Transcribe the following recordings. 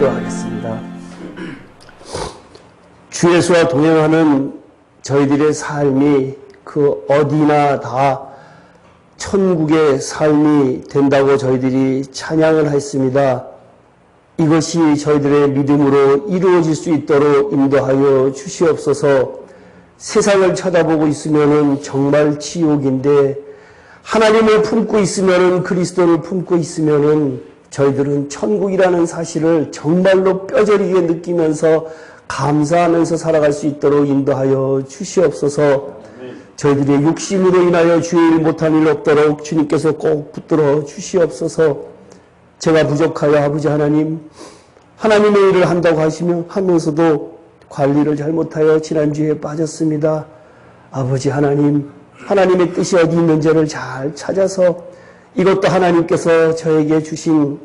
기도하겠습니다. 주 예수와 동행하는 저희들의 삶이 그 어디나 다 천국의 삶이 된다고 저희들이 찬양을 했습니다. 이것이 저희들의 믿음으로 이루어질 수 있도록 인도하여 주시옵소서. 세상을 쳐다보고 있으면 정말 지옥인데 하나님을 품고 있으면, 그리스도를 품고 있으면 저희들은 천국이라는 사실을 정말로 뼈저리게 느끼면서 감사하면서 살아갈 수 있도록 인도하여 주시옵소서. 저희들의 욕심으로 인하여 주의 일 못한 일 없도록 주님께서 꼭 붙들어 주시옵소서. 제가 부족하여 아버지 하나님, 하나님의 일을 한다고 하면서도 관리를 잘못하여 지난주에 빠졌습니다. 아버지 하나님, 하나님의 뜻이 어디 있는지를 잘 찾아서 이것도 하나님께서 저에게 주신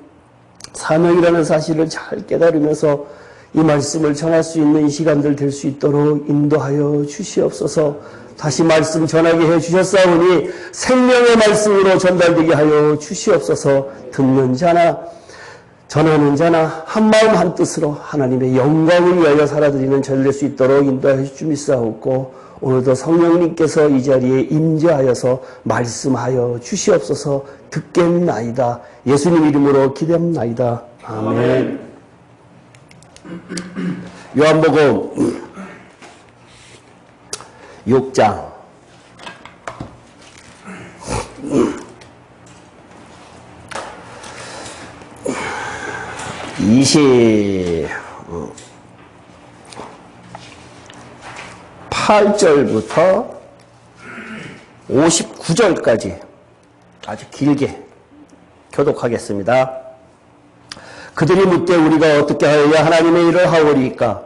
사명이라는 사실을 잘 깨달으면서 이 말씀을 전할 수 있는 시간들 될 수 있도록 인도하여 주시옵소서. 다시 말씀 전하게 해 주셨사오니 생명의 말씀으로 전달되게 하여 주시옵소서. 듣는 자나 전하는 자나 한마음 한뜻으로 하나님의 영광을 위하여 살아드리는 저를 낼 수 있도록 인도하여 주시옵소서. 오늘도 성령님께서 이 자리에 임재하여서 말씀하여 주시옵소서. 듣겠나이다. 예수님 이름으로 기도합나이다. 아멘. 요한복음 6장 28절부터 59절까지 아주 길게 교독하겠습니다. 그들이 묻되 우리가 어떻게 하여야 하나님의 일을 하오리이까?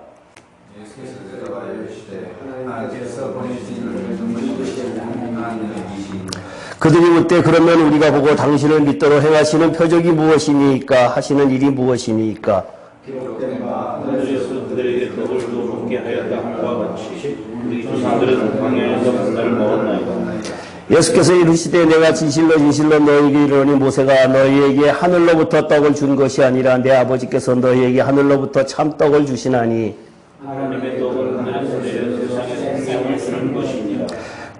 그들이 묻되 그러면 우리가 보고 당신을 믿도록 행하시는 표적이 무엇이니까? 하시는 일이 무엇이니까? 기록된 바 하늘에서 그들에게 떡을 주어 먹게 하였다 함과 같이 우리 조상들은 광야에서 만나를 먹었나이다. 예수께서 이르시되 내가 진실로 너희에게 이르노니 모세가 너희에게 하늘로부터 떡을 준 것이 아니라 내 아버지께서 너희에게 하늘로부터 참떡을 주시나니 하나님의 떡은 하늘에서 내려 세상에 생명을 주는 것이니라.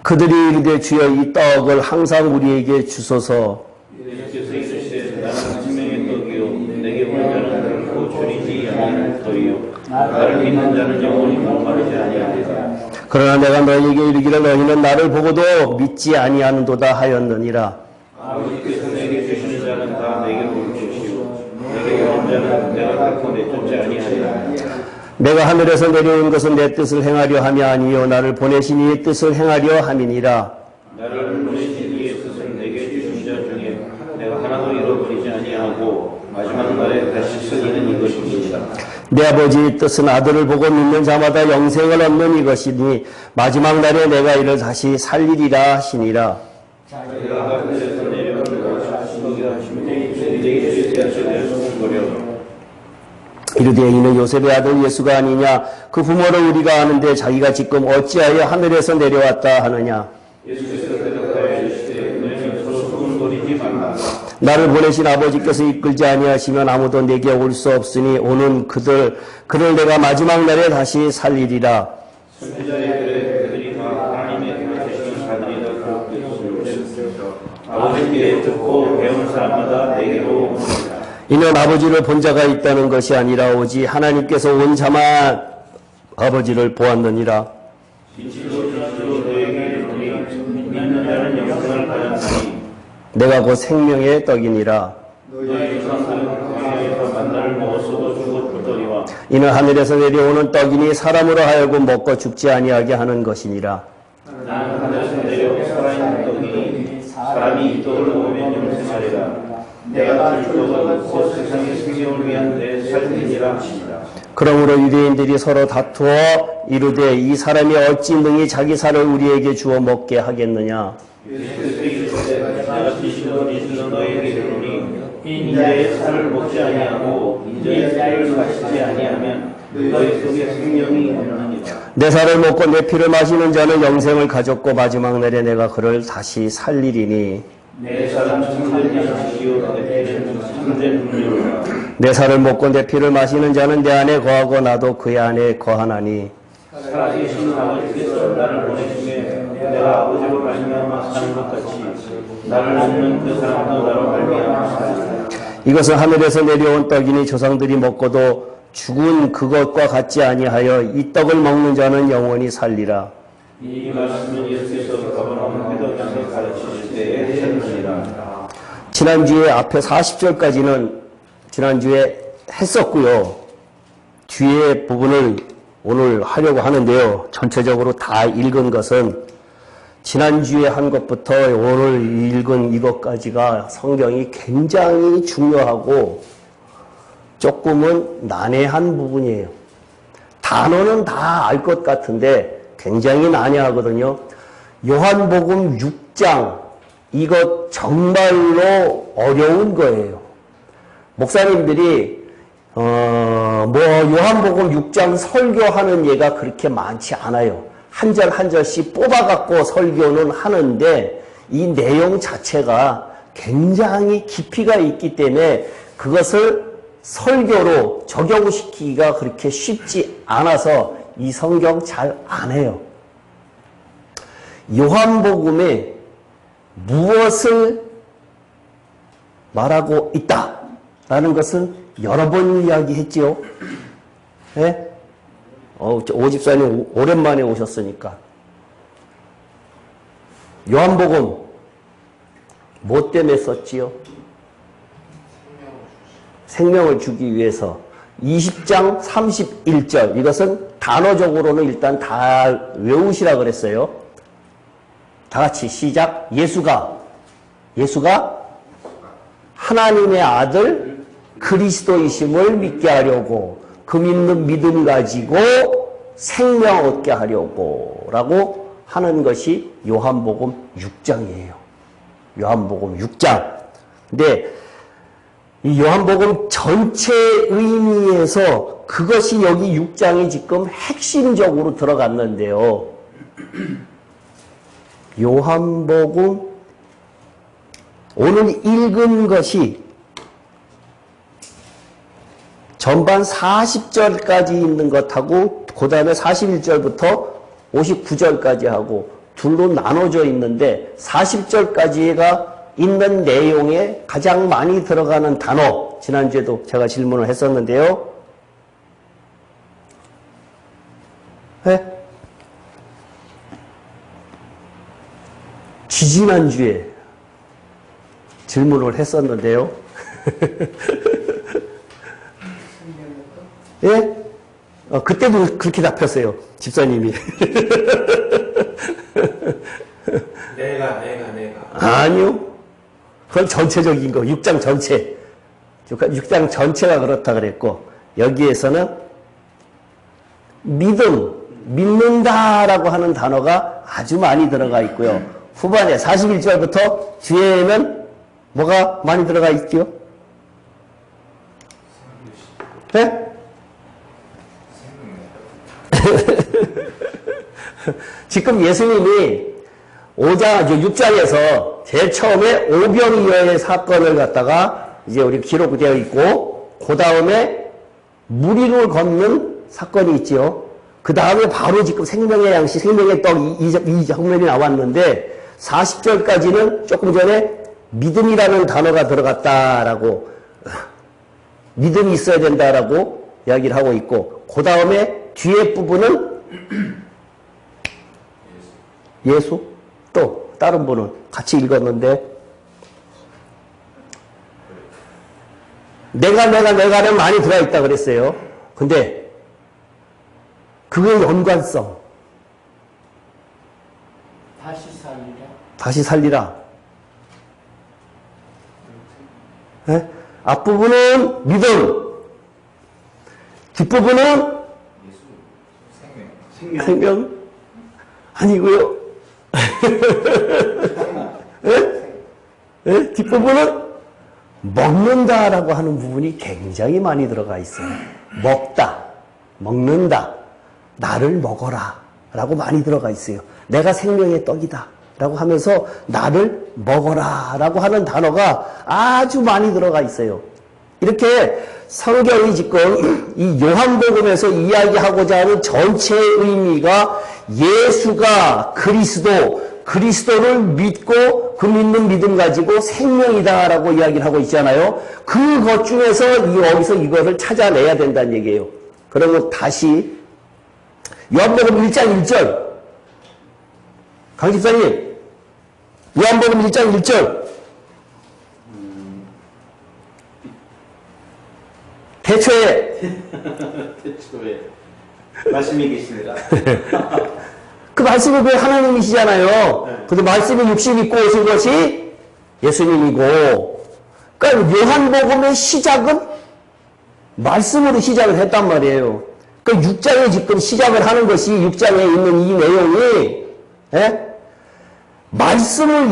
그들이 이르되 주여 이 떡을 항상 우리에게 주소서. 예수께서 이르시되 나는 생명의 떡이요 내게 오는 자는 결코 줄이지 아니할 터이요 나를 믿는 자는 영원히 목마르지 아니하리라. 그러나 내가 너희에게 이르기를 너희는 나를 보고도 믿지 아니하는도다 하였느니라. 아버지께서 내게 주시는 자는 다 내게로 주시오 내게 오는 자는 내가 결코 내쫓지 아니하리라. 내가 하늘에서 내려온 것은 내 뜻을 행하려 함이 아니요 나를 보내신 이의 뜻을 행하려 함이니라. 나를 보내신 이의 뜻은 내게 주신 자 중에 내가 하나도 잃어버리지 아니하고 마지막 날에 다시 쓰기는 이것입니다. 내 아버지의 뜻은 아들을 보고 믿는 자마다 영생을 얻는 이것이니 마지막 날에 내가 이를 다시 살리리라 하시니라. 내가 하늘에서 내려온 것을 하시게 하시면 내게 주신 거려. 이르되 이는 요셉의 아들 예수가 아니냐? 그 부모를 우리가 아는데 자기가 지금 어찌하여 하늘에서 내려왔다 하느냐? 예수께서 대답하여 이르시되 너희는 서로 수군거리지 말라. 나를 보내신 아버지께서 이끌지 아니하시면 아무도 내게 올 수 없으니 오는 그를 내가 마지막 날에 다시 살리리라. 선지자의 글에 그들이 다 하나님의 가르치시는 자들이라고 그랬습니다. 아버지께 듣고 배운 사람마다 내게로 오니라. 이는 아버지를 본 자가 있다는 것이 아니라 오직 하나님께서 온 자만 아버지를 보았느니라. 진실로 너희에게 이르노니 믿는 자는 영생을 받았나니 내가 곧 생명의 떡이니라. 너희 조상들은 광야에서 만나를 먹었어도 죽었더니와 이는 하늘에서 내려오는 떡이니 사람으로 하여금 먹고 죽지 아니하게 하는 것이니라. 나는 하늘에서 내려 살아있는 떡이니 사람이 이 떡을 먹으면 영생하리라. 내가 줄 떡은 곧 세상의 생명을 위한 내 살림이라 하시니라. 그러므로 유대인들이 서로 다투어 이르되 이 사람이 어찌 능히 자기 살을 우리에게 주어 먹게 하겠느냐? 예수께서 이르시되 내가 진실로 너희에게 이르노니 인자의 살을 먹지 아니하고 인자의 살을 마시지 아니하면 너희 속에 생명이 없느니라. 내 살을 먹고 내 피를 마시는 자는 영생을 가졌고 마지막 날에 내가 그를 다시 살리리니 내 살은 참된 양식이요 내 피는 참된 음료라. 내 살을 먹고 내 피를 마시는 자는 내 안에 거하고 나도 그의 안에 거하나니 살아계신 아버지께서 나를 보내심에 내가 아버지로 말미암아 사는 것 같이 나를 먹는 그 사람도 나로 말미암아 살리라. 이것은 하늘에서 내려온 떡이니 조상들이 먹고도 죽은 그것과 같지 아니하여 이 떡을 먹는 자는 영원히 살리라. 이 말씀은 예수께서 가버나움 회당에서 가르치실 때에 하셨느니라. 지난주에 앞에 40절까지는 지난주에 했었고요. 뒤에 부분을 오늘 하려고 하는데요. 전체적으로 다 읽은 것은 지난주에 한 것부터 오늘 읽은 이것까지가 성경이 굉장히 중요하고 조금은 난해한 부분이에요. 단어는 다 알 것 같은데 굉장히 난해하거든요. 요한복음 6장 이것 정말로 어려운 거예요. 목사님들이 요한복음 6장 설교하는 예가 그렇게 많지 않아요. 한 절 한 절씩 뽑아갖고 설교는 하는데 이 내용 자체가 굉장히 깊이가 있기 때문에 그것을 설교로 적용시키기가 그렇게 쉽지 않아서 이 성경 잘 안 해요. 요한복음에 무엇을 말하고 있다라는 것은 여러 번 이야기했지요. 네? 오집사님 오랜만에 오셨으니까. 요한복음 뭐 때문에 썼지요? 생명을 주기 위해서. 20장 31절 이것은 단어적으로는 일단 다 외우시라 그랬어요. 다 같이 시작. 예수가 하나님의 아들 그리스도이심을 믿게 하려고 그 믿는 믿음 가지고 생명 얻게 하려고 라고 하는 것이 요한복음 6장이에요. 요한복음 6장. 근데 이 요한복음 전체 의미에서 그것이 여기 6장이 지금 핵심적으로 들어갔는데요. 요한복음 오늘 읽은 것이 전반 40절까지 있는 것하고 그 다음에 41절부터 59절까지 하고 둘로 나눠져 있는데 40절까지가 있는 내용에 가장 많이 들어가는 단어, 지난주에도 제가 질문을 했었는데요. 네? 지지난주에 질문을 했었는데요. 예? 그때도 그렇게 답했어요. 집사님이. 내가. 아니요. 그건 전체적인 거. 6장 전체. 6장 전체가 그렇다 그랬고, 여기에서는 믿는다라고 하는 단어가 아주 많이 들어가 있고요. 후반에 41절부터 뒤에는 뭐가 많이 들어가 있지요? 네? 지금 예수님이 6장에서 제일 처음에 오병이어의 사건을 갖다가 이제 우리 기록되어 있고, 그 다음에 무리를 걷는 사건이 있지요. 그 다음에 바로 지금 생명의 양식, 생명의 떡 이 장면이 나왔는데, 40절까지는 조금 전에 믿음이라는 단어가 들어갔다라고, 믿음이 있어야 된다라고 이야기를 하고 있고, 그 다음에 뒤에 부분은 예수, 또 다른 분은 같이 읽었는데, 내가는 많이 들어있다 그랬어요. 근데 그게 연관성. 다시 살리라. 네? 앞부분은 믿음, 뒷부분은 생명 아니고요. 네? 네? 뒷부분은 먹는다라고 하는 부분이 굉장히 많이 들어가 있어요. 먹다, 먹는다, 나를 먹어라 라고 많이 들어가 있어요. 내가 생명의 떡이다 라고 하면서 나를 먹어라 라고 하는 단어가 아주 많이 들어가 있어요. 이렇게 성경이 지금 이 요한복음에서 이야기하고자 하는 전체의 의미가 예수가 그리스도를 믿고 그 믿는 믿음 가지고 생명이다라고 이야기를 하고 있잖아요. 그것 중에서 여기서 이거를 찾아내야 된다는 얘기예요. 그러면 다시 요한복음 1장 1절 강 집사님 요한복음 1장 1절 태초에 말씀이 계십니다. 그 말씀이 그 하나님이시잖아요. 근데 말씀이 육신 입고 오신 것이 예수님이고, 그러니까 요한복음의 시작은 말씀으로 시작을 했단 말이에요. 그 6장에 지금 시작을 하는 것이 6장에 있는 이 내용이,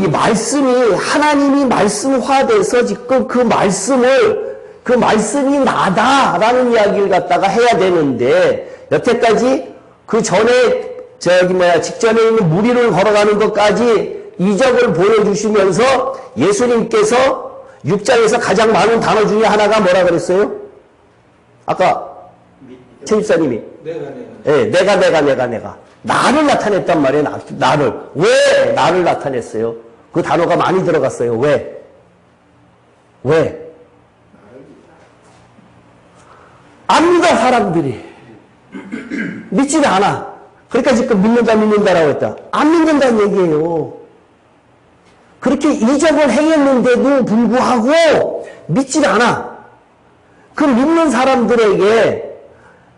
이 말씀이 하나님이 말씀화돼서 지금 그 말씀이 나다라는 이야기를 갖다가 해야 되는데, 여태까지 그 전에 직전에 있는 무리를 걸어가는 것까지 이적을 보여주시면서 예수님께서 6장에서 가장 많은 단어 중에 하나가 뭐라 그랬어요? 아까 최 집사님이 내가 나를 나타냈단 말이에요. 나를. 왜 나를 나타냈어요? 그 단어가 많이 들어갔어요. 왜? 안 믿어 사람들이. 믿지는 않아. 그러니까 지금 믿는다라고 했다. 안 믿는다는 얘기예요. 그렇게 이적을 행했는데도 불구하고 믿지는 않아. 그 믿는 사람들에게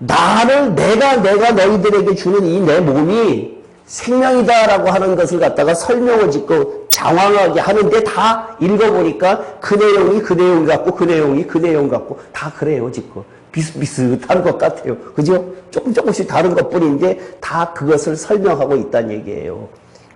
내가 너희들에게 주는 이 내 몸이 생명이다라고 하는 것을 갖다가 설명을 짓고 장황하게 하는데 다 읽어보니까 그 내용 같고 다 그래요, 지금. 비슷비슷한 것 같아요. 그죠? 조금씩 다른 것 뿐인데 다 그것을 설명하고 있다는 얘기예요.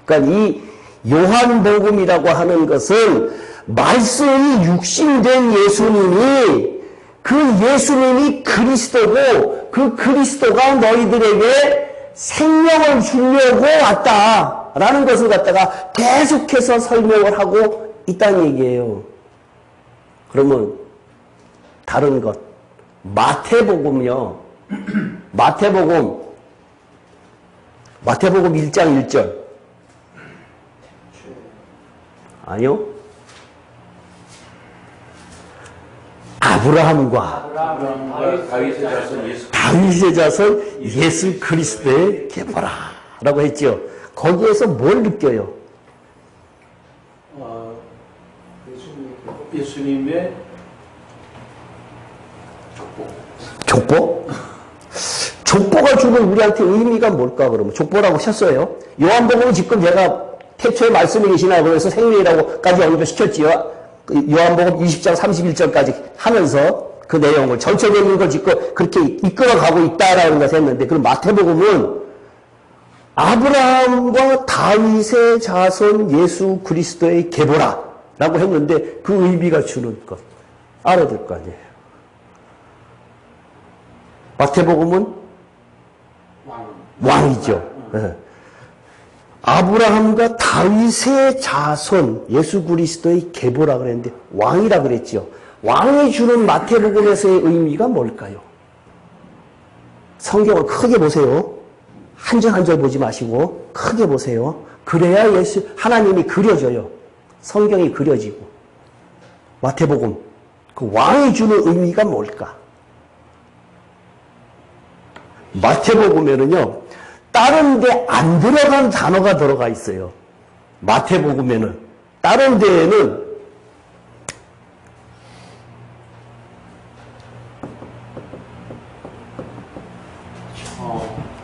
그러니까 이 요한복음이라고 하는 것은 말씀이 육신된 예수님이 그 예수님이 그리스도고 그 그리스도가 너희들에게 생명을 주려고 왔다라는 것을 갖다가 계속해서 설명을 하고 있다는 얘기예요. 그러면 다른 것 마태복음요. 마태복음 1장 1절. 아니요. 아브라함과 다윗의 자손 예수 그리스도의 계보라 라고 했죠. 거기에서 뭘 느껴요? 예수님의 족보? 족보가 주는 우리한테 의미가 뭘까 그러면? 족보라고 쳤어요. 요한복음은 지금 제가 태초에 말씀이 계시나 그래서 생명이라고까지 언급시켰지요. 요한복음 20장 31절까지 하면서 그 내용을 전체적인 걸 지금 그렇게 이끌어가고 있다라는 것을 했는데, 그럼 마태복음은 아브라함과 다윗의 자손 예수 그리스도의 계보라 라고 했는데 그 의미가 주는 것 알아야 될 거 아니에요. 마태복음은 왕이죠. 네. 아브라함과 다윗의 자손 예수 그리스도의 계보라 그랬는데 왕이라 그랬죠. 왕이 주는 마태복음에서의 의미가 뭘까요? 성경을 크게 보세요. 한 절 한 절 보지 마시고 크게 보세요. 그래야 하나님이 그려져요. 성경이 그려지고. 마태복음 그 왕이 주는 의미가 뭘까? 마태복음에는요, 다른 데 안 들어간 단어가 들어가 있어요. 마태복음에는. 다른 데에는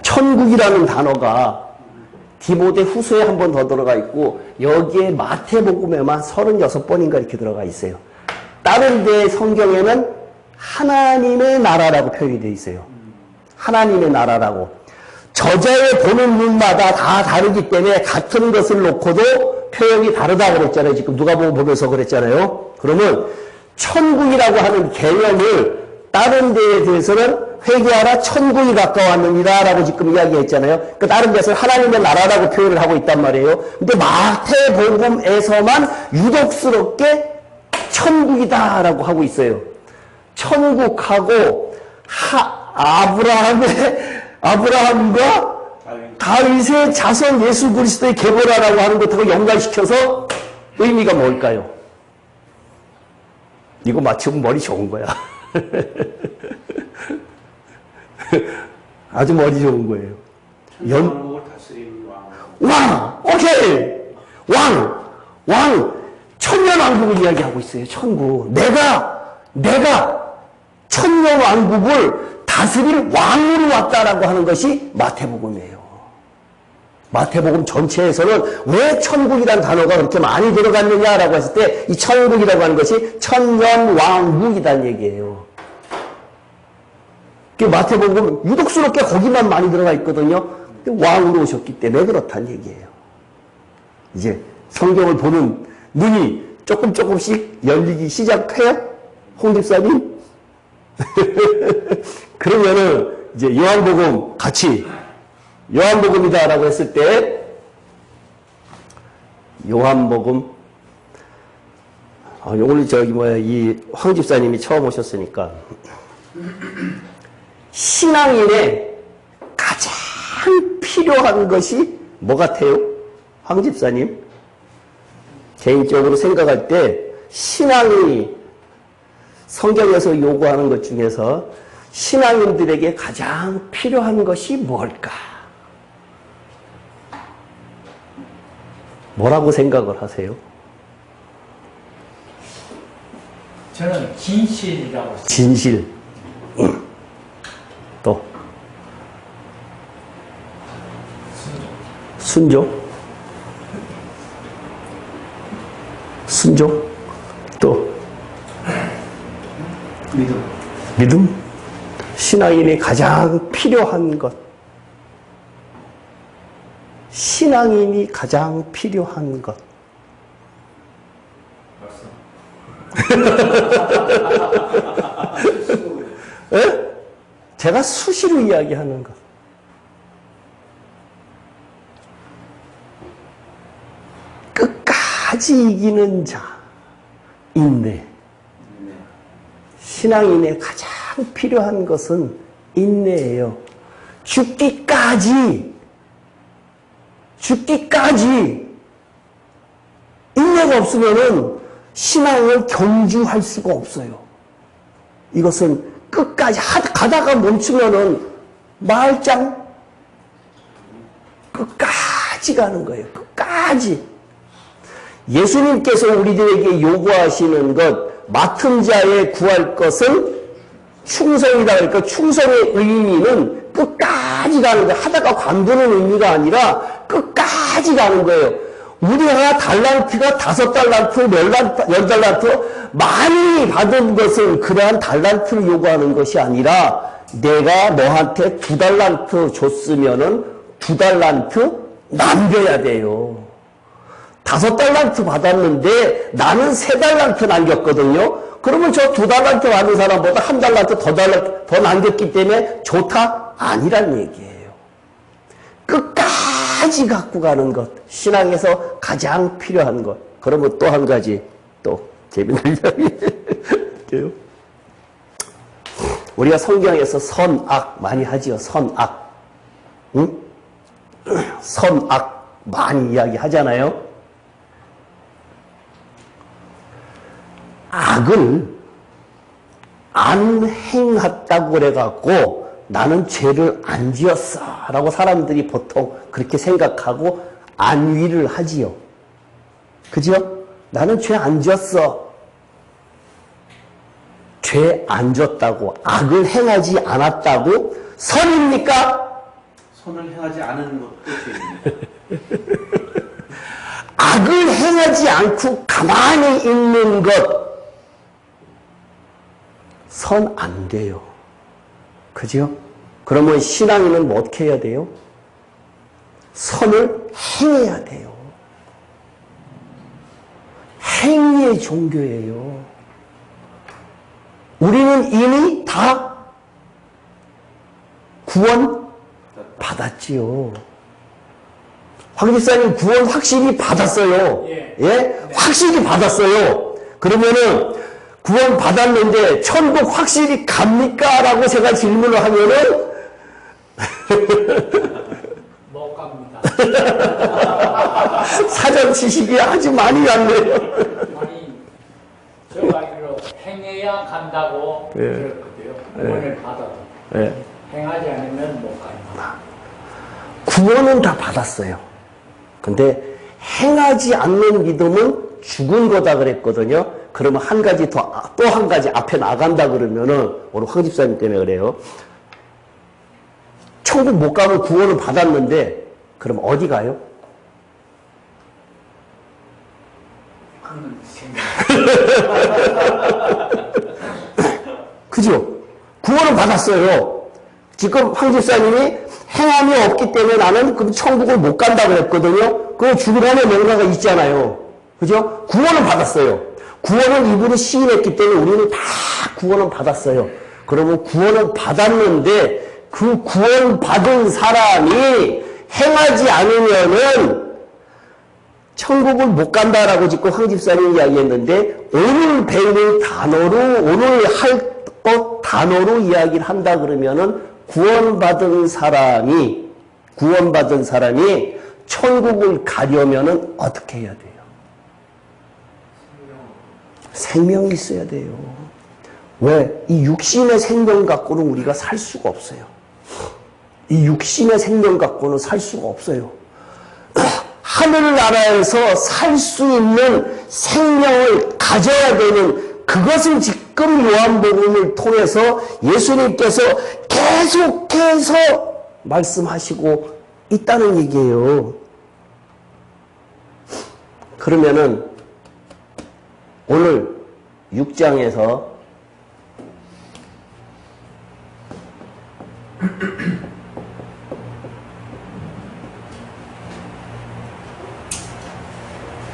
천국이라는 단어가 디모데 후서에 한 번 더 들어가 있고, 여기에 마태복음에만 36번인가 이렇게 들어가 있어요. 다른 데 성경에는 하나님의 나라라고 표현이 되어 있어요. 하나님의 나라라고. 저자의 보는 눈마다 다 다르기 때문에 같은 것을 놓고도 표현이 다르다 그랬잖아요. 지금 누가복음 보면서 그랬잖아요. 그러면 천국이라고 하는 개념을 다른 데에 대해서는 회개하라 천국이 가까웠느니라 라고 지금 이야기했잖아요. 그 다른 데서 하나님의 나라라고 표현을 하고 있단 말이에요. 근데 마태복음에서만 유독스럽게 천국이다 라고 하고 있어요. 천국하고 아브라함과 다윗의 자손 예수 그리스도의 계보라라고 하는 것하고 연관시켜서 의미가 뭘까요? 이거 맞추면 머리 좋은 거야. 아주 머리 좋은 거예요. 천국을 다스리는 오케이! 천년왕국을 이야기하고 있어요, 천국. 내가 천년왕국을 다스릴 왕으로 왔다라고 하는 것이 마태복음이에요. 마태복음 전체에서는 왜 천국이라는 단어가 그렇게 많이 들어갔느냐라고 했을 때 이 천국이라고 하는 것이 천년왕국이라는 얘기예요. 마태복음 유독스럽게 거기만 많이 들어가 있거든요. 왕으로 오셨기 때문에 그렇다는 얘기예요. 이제 성경을 보는 눈이 조금씩 열리기 시작해요? 홍 집사님? 그러면은 이제 요한복음 같이 요한복음이다라고 했을 때 요한복음 오늘 이 황 집사님이 처음 오셨으니까 신앙인의 가장 필요한 것이 뭐 같아요? 황 집사님? 개인적으로 생각할 때 신앙이 성경에서 요구하는 것 중에서 신앙인들에게 가장 필요한 것이 뭘까? 뭐라고 생각을 하세요? 저는 진실이라고 생각합니다. 진실. 또 순종. 또 믿음. 신앙인이 가장 필요한 것. 신앙인이 가장 필요한 것. 에? 제가 수시로 이야기하는 것. 끝까지 이기는 자. 인내. 신앙인의 가장 필요한 것은 인내예요. 죽기까지 인내가 없으면은 신앙을 경주할 수가 없어요. 이것은 끝까지 가다가 멈추면은 말짱 끝까지 가는 거예요. 끝까지. 예수님께서 우리들에게 요구하시는 것, 맡은 자에 구할 것은 충성이다. 그러니까 충성의 의미는 끝까지 가는 거예요. 하다가 관두는 의미가 아니라 끝까지 가는 거예요. 우리가 달란트가 5달란트, 10달란트 많이 받은 것은 그러한 달란트를 요구하는 것이 아니라 내가 너한테 2달란트 줬으면은 2달란트 남겨야 돼요. 5달란트 받았는데 나는 3달란트 남겼거든요. 그러면 저 2달란트 받은 사람보다 1달란트 더 남겼기 때문에 좋다? 아니란 얘기예요. 끝까지 갖고 가는 것. 신앙에서 가장 필요한 것. 그러면 또 한 가지, 또 재밌는 이야기 할게요. 우리가 성경에서 선악 많이 하지요. 선악. 응? 선악 많이 이야기 하잖아요. 악을 안 행했다고 그래갖고 나는 죄를 안 지었어 라고 사람들이 보통 그렇게 생각하고 안위를 하지요. 그죠? 나는 죄 안 지었어. 죄 안 졌다고, 악을 행하지 않았다고 선입니까? 선을 행하지 않은 것도 죄입니다. 악을 행하지 않고 가만히 있는 것 선 안 돼요. 그죠? 그러면 신앙인은 뭐 어떻게 해야 돼요? 선을 행해야 돼요. 행위의 종교예요. 우리는 이미 다 구원 받았지요. 황 집사님 구원 확실히 받았어요. 예? 확실히 받았어요. 그러면은 구원 받았는데 천국 확실히 갑니까? 라고 제가 질문을 하면은 못 갑니다. 사전 지식이 아주 많이 갔네요. 아니, 제가 알기로 행해야 간다고 들었거든요. 구원을 받아도. 예. 행하지 않으면 못 갑니다. 구원은 다 받았어요. 근데 행하지 않는 믿음은 죽은 거다 그랬거든요. 그러면 한 가지 또 한 가지 앞에 나간다 그러면은 오늘 황 집사님 때문에 그래요. 천국 못 가면 구원을 받았는데 그럼 어디 가요? 하는 생각. 그죠? 구원을 받았어요. 지금 황 집사님이 행함이 없기 때문에 나는 그럼 천국을 못 간다 그랬거든요. 그 중간에 뭔가가 있잖아요. 그죠? 구원을 받았어요. 구원을 이분이 시인했기 때문에 우리는 다 구원을 받았어요. 그러면 구원을 받았는데 그 구원 받은 사람이 행하지 않으면은 천국을 못 간다라고 지금 황 집사님이 이야기했는데 오늘 배울 단어로 오늘 할 것 단어로 이야기를 한다 그러면은 구원받은 사람이 천국을 가려면은 어떻게 해야 돼요? 생명이 있어야 돼요. 왜? 이 육신의 생명 갖고는 우리가 살 수가 없어요. 이 육신의 생명 갖고는 살 수가 없어요. 하늘나라에서 살 수 있는 생명을 가져야 되는 그것을 지금 요한복음을 통해서 예수님께서 계속해서 말씀하시고 있다는 얘기예요. 그러면은 오늘 6장에서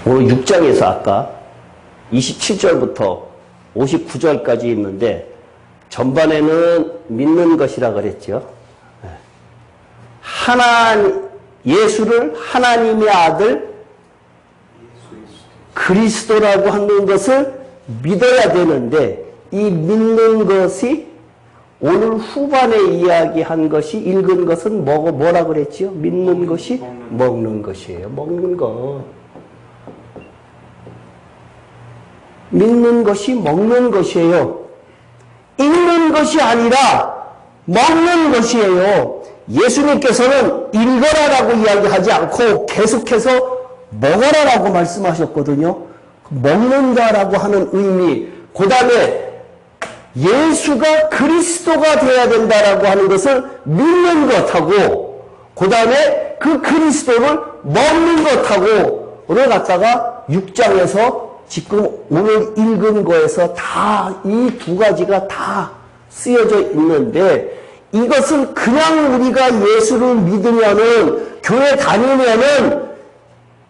오늘 6장에서 아까 27절부터 59절까지 있는데 전반에는 믿는 것이라 그랬죠. 예수를 하나님의 아들 그리스도라고 하는 것을 믿어야 되는데 이 믿는 것이 오늘 후반에 이야기한 것이 읽은 것은 뭐라 그랬지요? 믿는 것이 먹는 것이에요. 먹는 것. 믿는 것이 먹는 것이에요. 읽는 것이 아니라 먹는 것이에요. 예수님께서는 읽어라라고 이야기하지 않고 계속해서 먹어라라고 말씀하셨거든요. 먹는다라고 하는 의미, 그 다음에 예수가 그리스도가 되어야 된다라고 하는 것을 믿는 것하고, 그 다음에 그 그리스도를 먹는 것하고, 를 갖다가 6장에서 지금 오늘 읽은 거에서 다 이 두 가지가 다 쓰여져 있는데 이것은 그냥 우리가 예수를 믿으면은 교회 다니면은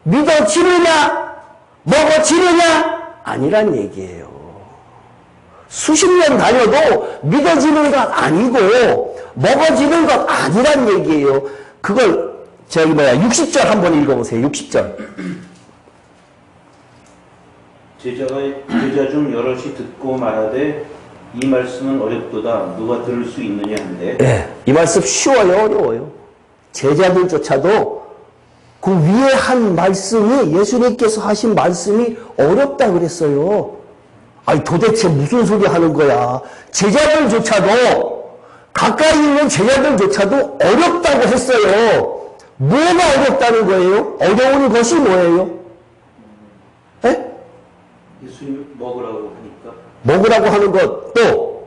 믿어지느냐 먹어지느냐 아니란 얘기예요. 수십 년 다녀도 믿어지는 것 아니고 먹어지는 것 아니란 얘기예요. 그걸 60절 한번 읽어보세요. 60절. 제자 중 여럿이 듣고 말하되 이 말씀은 어렵도다 누가 들을 수 있느냐 한데 네, 이 말씀 쉬워요 어려워요? 제자들조차도 그 위에 한 말씀이 예수님께서 하신 말씀이 어렵다 그랬어요. 아니 도대체 무슨 소리 하는 거야. 제자들조차도 가까이 있는 제자들조차도 어렵다고 했어요. 뭐가 어렵다는 거예요? 어려운 것이 뭐예요? 에? 예수님 먹으라고 하니까 먹으라고 하는 것, 또,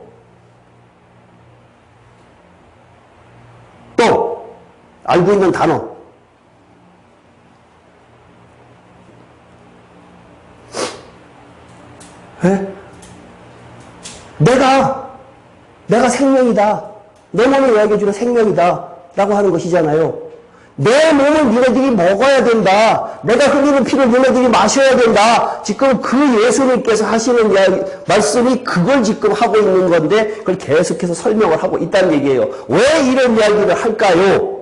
알고 있는 단어. 에? 내가 생명이다. 내 몸을 이야기해주는 생명이다. 라고 하는 것이잖아요. 내 몸을 너희들이 먹어야 된다. 내가 흘리는 피를 너희들이 마셔야 된다. 지금 그 예수님께서 하시는 말씀이 그걸 지금 하고 있는 건데 그걸 계속해서 설명을 하고 있다는 얘기예요. 왜 이런 이야기를 할까요?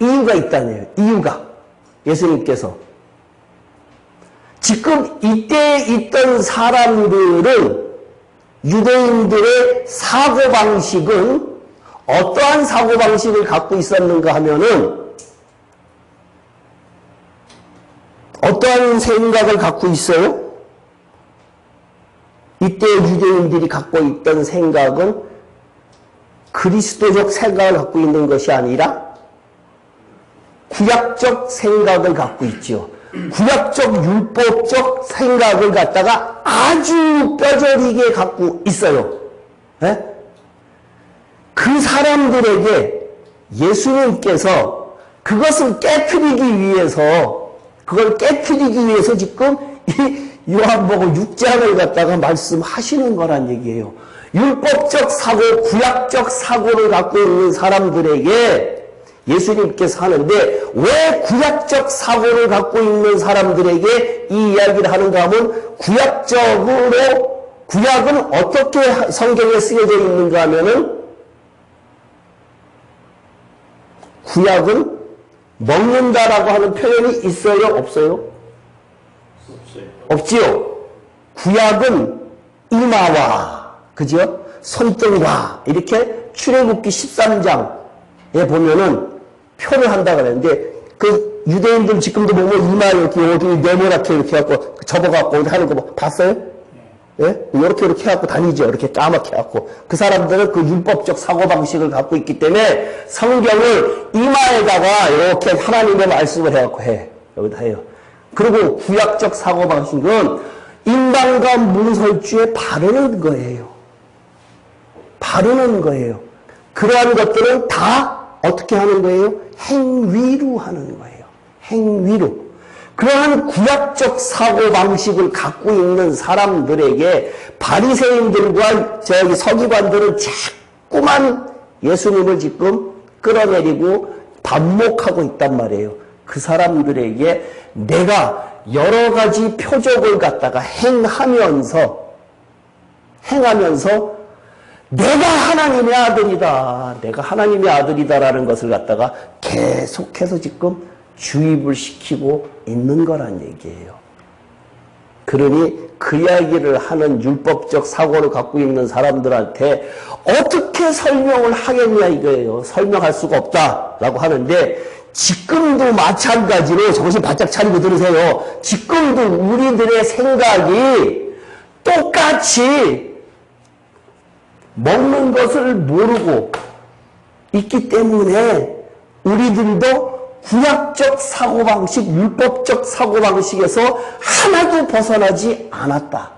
이유가 있다네요. 이유가. 예수님께서. 지금 이때 있던 사람들은 유대인들의 사고방식은 어떠한 사고방식을 갖고 있었는가 하면은 어떠한 생각을 갖고 있어요? 이때 유대인들이 갖고 있던 생각은 그리스도적 생각을 갖고 있는 것이 아니라 구약적 생각을 갖고 있죠. 구약적 율법적 생각을 갖다가 아주 뼈저리게 갖고 있어요. 네? 그 사람들에게 예수님께서 그것을 깨트리기 위해서 지금 이 요한복음 6장을 갖다가 말씀하시는 거란 얘기예요. 율법적 사고, 구약적 사고를 갖고 있는 사람들에게 예수님께서 하는데 왜 구약적 사고를 갖고 있는 사람들에게 이 이야기를 하는가 하면 구약은 어떻게 성경에 쓰여져 있는가 하면은 구약은 먹는다라고 하는 표현이 있어요? 없어요? 없지요. 구약은 이마와, 그죠? 손등과, 이렇게 출애굽기 13장에 보면은 표를 한다고 그랬는데, 그 유대인들 지금도 보면 이마 이렇게 네모나게 이렇게 해갖고 접어갖고 하는 거 봤어요? 예? 이렇게 해갖고 다니죠. 이렇게 까맣게 해갖고. 그 사람들은 그 율법적 사고방식을 갖고 있기 때문에 성경을 이마에다가 이렇게 하나님의 말씀을 해갖고 해. 여기다 해요. 그리고 구약적 사고방식은 인방과 문설주에 바르는 거예요. 바르는 거예요. 그러한 것들은 다 어떻게 하는 거예요? 행위로 하는 거예요. 행위로. 그러한 구약적 사고방식을 갖고 있는 사람들에게 바리새인들과 서기관들은 자꾸만 예수님을 지금 끌어내리고 반목하고 있단 말이에요. 그 사람들에게 내가 여러 가지 표적을 갖다가 행하면서 내가 하나님의 아들이다. 내가 하나님의 아들이다라는 것을 갖다가 계속해서 지금 주입을 시키고 있는 거란 얘기예요. 그러니 그 이야기를 하는 율법적 사고를 갖고 있는 사람들한테 어떻게 설명을 하겠냐 이거예요. 설명할 수가 없다라고 하는데 지금도 마찬가지로 정신 바짝 차리고 들으세요. 지금도 우리들의 생각이 똑같이 먹는 것을 모르고 있기 때문에 우리들도 구약적 사고방식, 율법적 사고방식에서 하나도 벗어나지 않았다.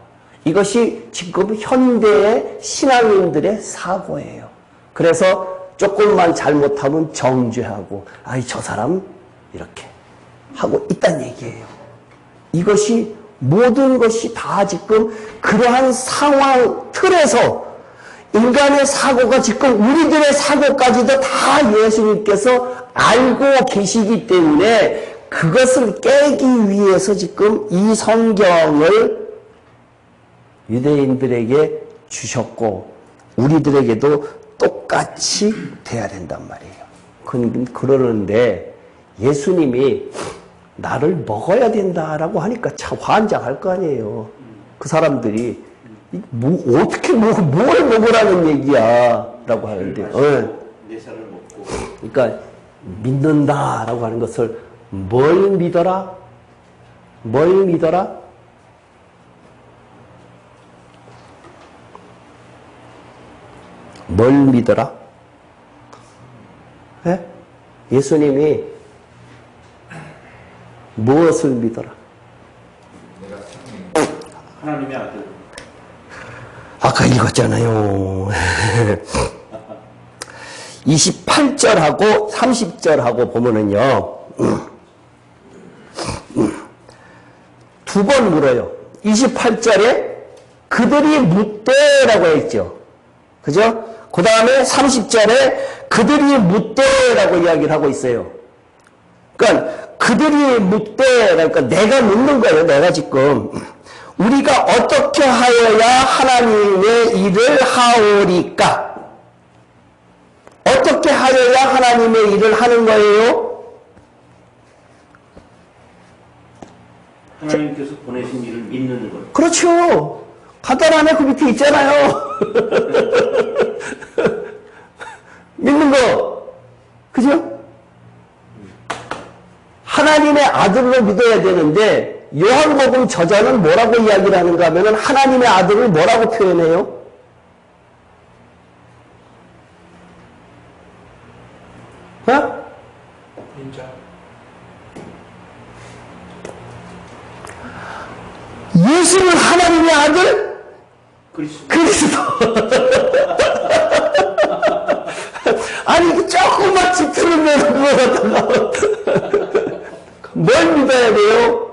이것이 지금 현대의 신앙인들의 사고예요. 그래서 조금만 잘못하면 정죄하고 아이 저 사람 이렇게 하고 있다는 얘기예요. 이것이 모든 것이 다 지금 그러한 상황 틀에서 인간의 사고가 지금 우리들의 사고까지도 다 예수님께서 알고 계시기 때문에 그것을 깨기 위해서 지금 이 성경을 유대인들에게 주셨고 우리들에게도 똑같이 돼야 된단 말이에요. 그러는데 예수님이 나를 먹어야 된다라고 하니까 참 환장할 거 아니에요. 그 사람들이 어떻게 뭘 먹으라는 얘기야 라고 하는데 내 살을 먹고 그러니까 믿는다라고 하는 것을 뭘 믿어라? 뭘 믿어라? 뭘 믿어라? 예? 예수님이 무엇을 믿어라? 하나님의 아들. 아까 읽었잖아요. 28절하고 30절하고 보면은요. 두 번 물어요. 28절에 그들이 묻되라고 했죠. 그죠? 그 다음에 30절에 그들이 묻되라고 이야기를 하고 있어요. 그러니까 그들이 묻되, 그러니까 내가 묻는 거예요. 내가 지금. 우리가 어떻게 하여야 하나님의 일을 하오리까? 어떻게 하여야 하나님의 일을 하는 거예요? 하나님께서 보내신 일을 믿는 것. 그렇죠. 간단하네. 그 밑에 있잖아요. 믿는 거. 그죠? 하나님의 아들로 믿어야 되는데 요한복음 저자는 뭐라고 이야기를 하는가 하면은 하나님의 아들을 뭐라고 표현해요? 어? 인자. 예수는 하나님의 아들? 그리스도. 그리스도. 아니, 그 조금만 집중을 내는 거 같다가. 뭘 믿어야 돼요?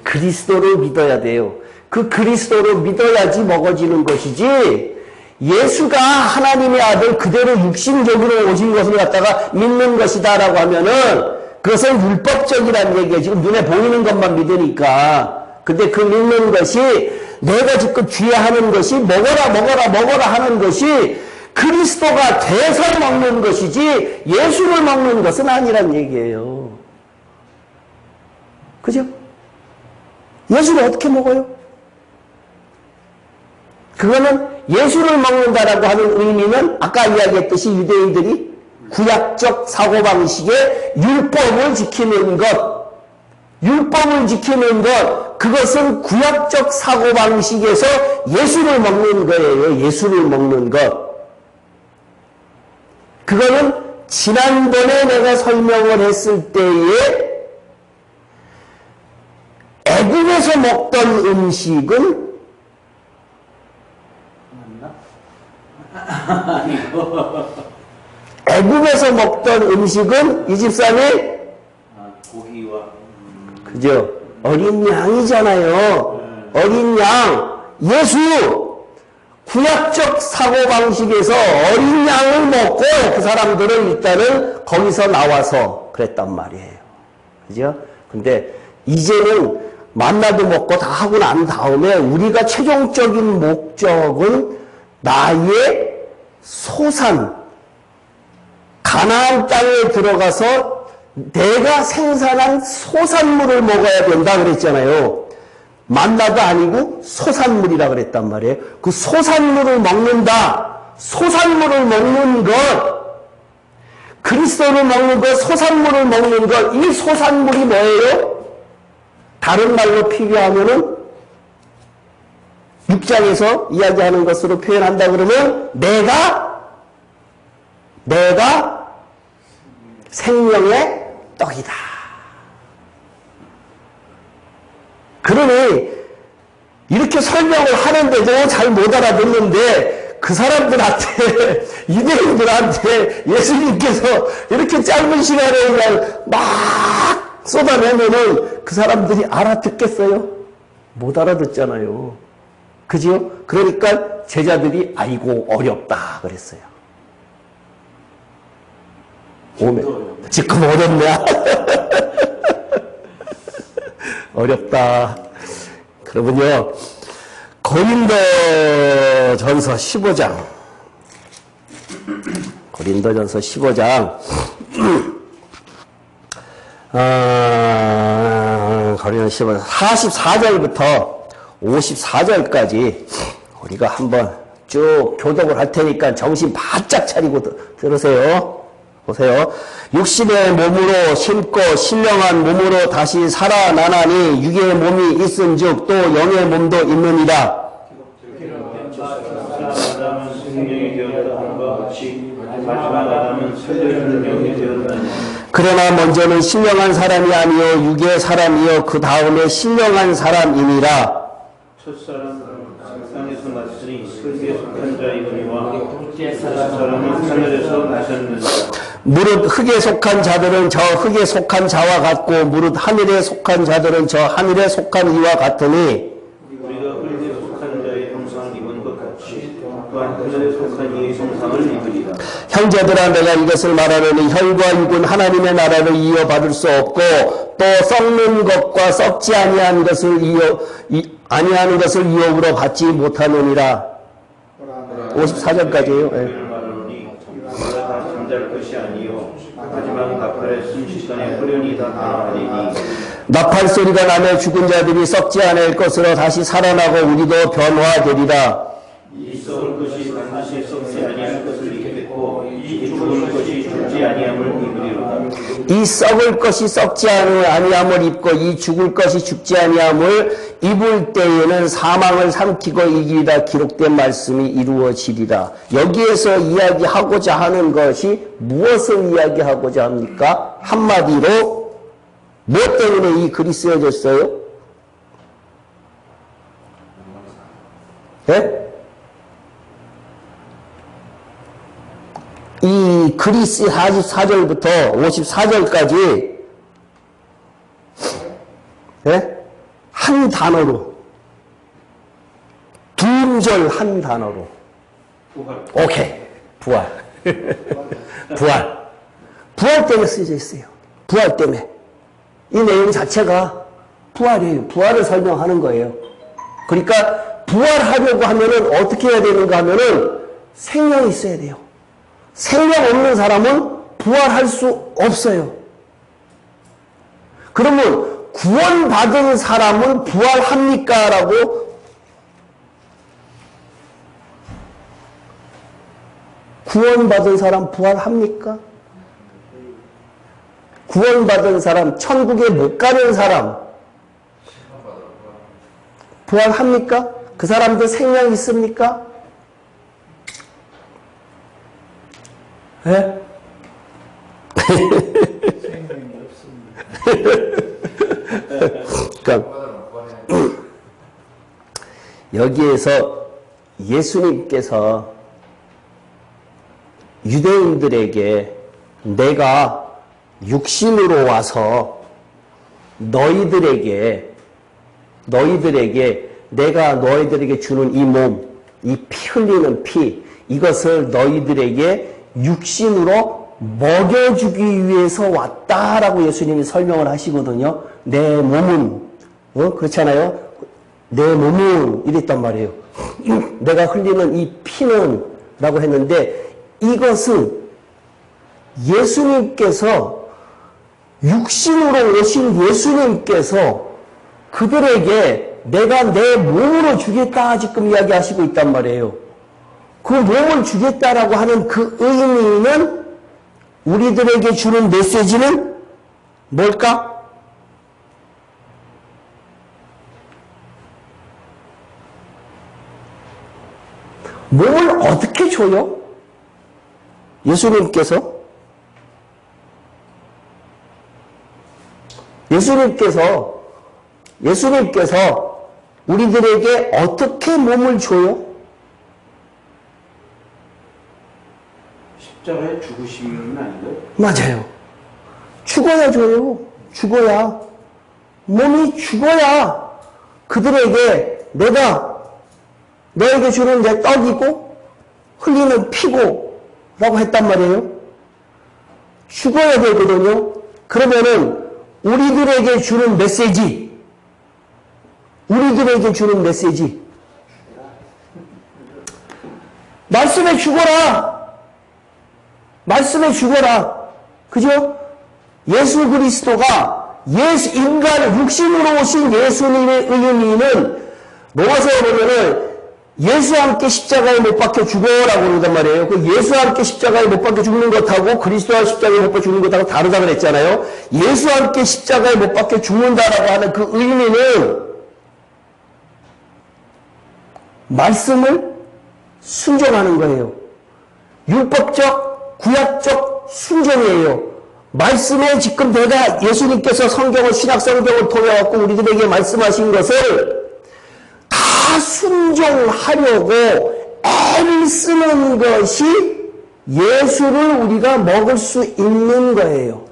그리스도를 믿어야 돼요. 그 그리스도를 믿어야지 먹어지는 것이지, 예수가 하나님의 아들 그대로 육신적으로 오신 것을 갖다가 믿는 것이다 라고 하면은 그것은 율법적이라는 얘기예요. 지금 눈에 보이는 것만 믿으니까. 근데 그 믿는 것이 내가 지금 주의하는 것이 먹어라 하는 것이 그리스도가 돼서 먹는 것이지 예수를 먹는 것은 아니란 얘기예요. 그죠? 예수를 어떻게 먹어요? 그거는 예수를 먹는다라고 하는 의미는 아까 이야기했듯이 유대인들이 구약적 사고방식의 율법을 지키는 것, 그것은 구약적 사고방식에서 예수를 먹는 거예요. 예수를 먹는 것. 그거는 지난번에 내가 설명을 했을 때에 애굽에서 먹던 음식은 애굽에서 먹던 음식은 이 집사님 고기와 그죠? 어린 양이잖아요. 어린 양 예수 구약적 사고방식에서 어린 양을 먹고 그 사람들은 일단은 거기서 나와서 그랬단 말이에요. 그죠? 근데 이제는 만나도 먹고 다 하고 난 다음에 우리가 최종적인 목적은 나의 소산, 가나안 땅에 들어가서 내가 생산한 소산물을 먹어야 된다 그랬잖아요. 만나도 아니고 소산물이라 그랬단 말이에요. 그 소산물을 먹는다. 소산물을 먹는 것, 그리스도를 먹는 것, 소산물을 먹는 것, 이 소산물이 뭐예요? 다른 말로 비교하면은 6장에서 이야기하는 것으로 표현한다 그러면 내가 생명의 떡이다. 그러니 이렇게 설명을 하는데도 잘 못 알아듣는데 그 사람들한테 유대인들한테 예수님께서 이렇게 짧은 시간에 그냥 막 쏟아내면은 그 사람들이 알아듣겠어요? 못 알아듣잖아요. 그지요? 그러니까 제자들이 아이고 어렵다 그랬어요. 지금 어렵네. 어렵다. 그러면요, 고린도전서 15장. 고린도전서 15장. 고린도 15장 44절부터 54절까지 우리가 한번 쭉 교독을 할 테니까 정신 바짝 차리고 들으세요. 보세요. 육신의 몸으로 심고 신령한 몸으로 다시 살아나나니 육의 몸이 있은즉 또 영의 몸도 있느니라. 아담은 생명이 되었다 함과 같이 마지막 아담은 살려주는 영이 되었다니. 그러나 먼저는 신령한 사람이 아니요 육의 사람이요 그 다음에 신령한 사람이니라. 첫사람은 세상에서 났으니 흙에 속한 자이거니와 둘째 사람은 하늘에서 나셨느니라. 무릇 흙에 속한 자들은 저 흙에 속한 자와 같고 무릇 하늘에 속한 자들은 저 하늘에 속한 이와 같으니 우리가 흙에 속한 자의 형상을 입은 것 같이 또한 그들의 속한 이의 형상을 입으리라. 형제들아 내가 이것을 말하노니 혈과 육은 하나님의 나라를 이어받을 수 없고 또 썩는 것과 썩지 아니한 것을 아니하는 것을 이업으로 받지 못하느니라. 54절까지예요. 말하노니 우리가 다 잠잘 것이 아니요 하지만 나팔의 순식간에 후련히 다 나아가리니 나팔 소리가 나며 죽은 자들이 썩지 않을 것으로 다시 살아나고 우리도 변화되리라. 이 썩을 것이 반드시 썩지 아니할 것을 입겠고 이 죽을 것이 죽지 아니함을 입으리로다. 이 썩을 것이 썩지 아니함을 입고 이 죽을 것이 죽지 아니함을 입을 때에는 사망을 삼키고 이기리라. 기록된 말씀이 이루어지리라. 여기에서 이야기하고자 하는 것이 무엇을 이야기하고자 합니까? 한마디로 무엇 때문에 이 글이 쓰여졌어요? 네? 이 글이 44절부터 54절까지 네? 한 단어로 두 절 한 단어로 오케이 부활 부활 때문에 쓰여져 있어요. 부활 때문에 이 내용 자체가 부활이에요. 부활을 설명하는 거예요. 그러니까 부활하려고 하면은 어떻게 해야 되는가 하면은 생명이 있어야 돼요. 생명 없는 사람은 부활할 수 없어요. 그러면 구원받은 사람은 부활합니까? 라고 구원받은 사람 부활합니까? 구원받은 사람, 천국에 못 가는 사람 부활합니까? 그 사람들 생명 있습니까? 예? 생명이 없습니다. 그러니까 여기에서 예수님께서 유대인들에게 내가 육신으로 와서 너희들에게 내가 너희들에게 주는 이 몸, 이 피 흘리는 피, 이것을 너희들에게 육신으로 먹여주기 위해서 왔다라고 예수님이 설명을 하시거든요. 내 몸은 그렇잖아요. 내 몸은 이랬단 말이에요. 내가 흘리는 이 피는 라고 했는데 이것은 예수님께서 육신으로 오신 예수님께서 그들에게 내가 내 몸으로 주겠다 지금 이야기하시고 있단 말이에요. 그 몸을 주겠다라고 하는 그 의미는 우리들에게 주는 메시지는 뭘까? 몸을 어떻게 줘요? 예수님께서 우리들에게 어떻게 몸을 줘요? 십자가에 죽으시는 아닌가요? 맞아요. 죽어야 줘요. 죽어야. 몸이 죽어야 그들에게 내가 너에게 주는 내 떡이고 흘리는 피고 라고 했단 말이에요. 죽어야 되거든요. 그러면은 우리들에게 주는 메시지 말씀에 죽어라. 그죠? 예수 그리스도가 인간 육신으로 오신 예수님의 의미는 로마서에 보면은 예수와 함께 십자가에 못 박혀 죽어라고 그러단 말이에요. 그 예수와 함께 십자가에 못 박혀 죽는 것하고 그리스도와 십자가에 못 박혀 죽는 것하고 다르다고 그랬잖아요. 예수와 함께 십자가에 못 박혀 죽는다라고 하는 그 의미는 말씀을 순종하는 거예요. 율법적, 구약적 순종이에요. 말씀에 지금 내가 예수님께서 성경을 신약 성경을 통해 갖고 우리들에게 말씀하신 것을 다 순종하려고 애를 쓰는 것이 예수를 우리가 먹을 수 있는 거예요.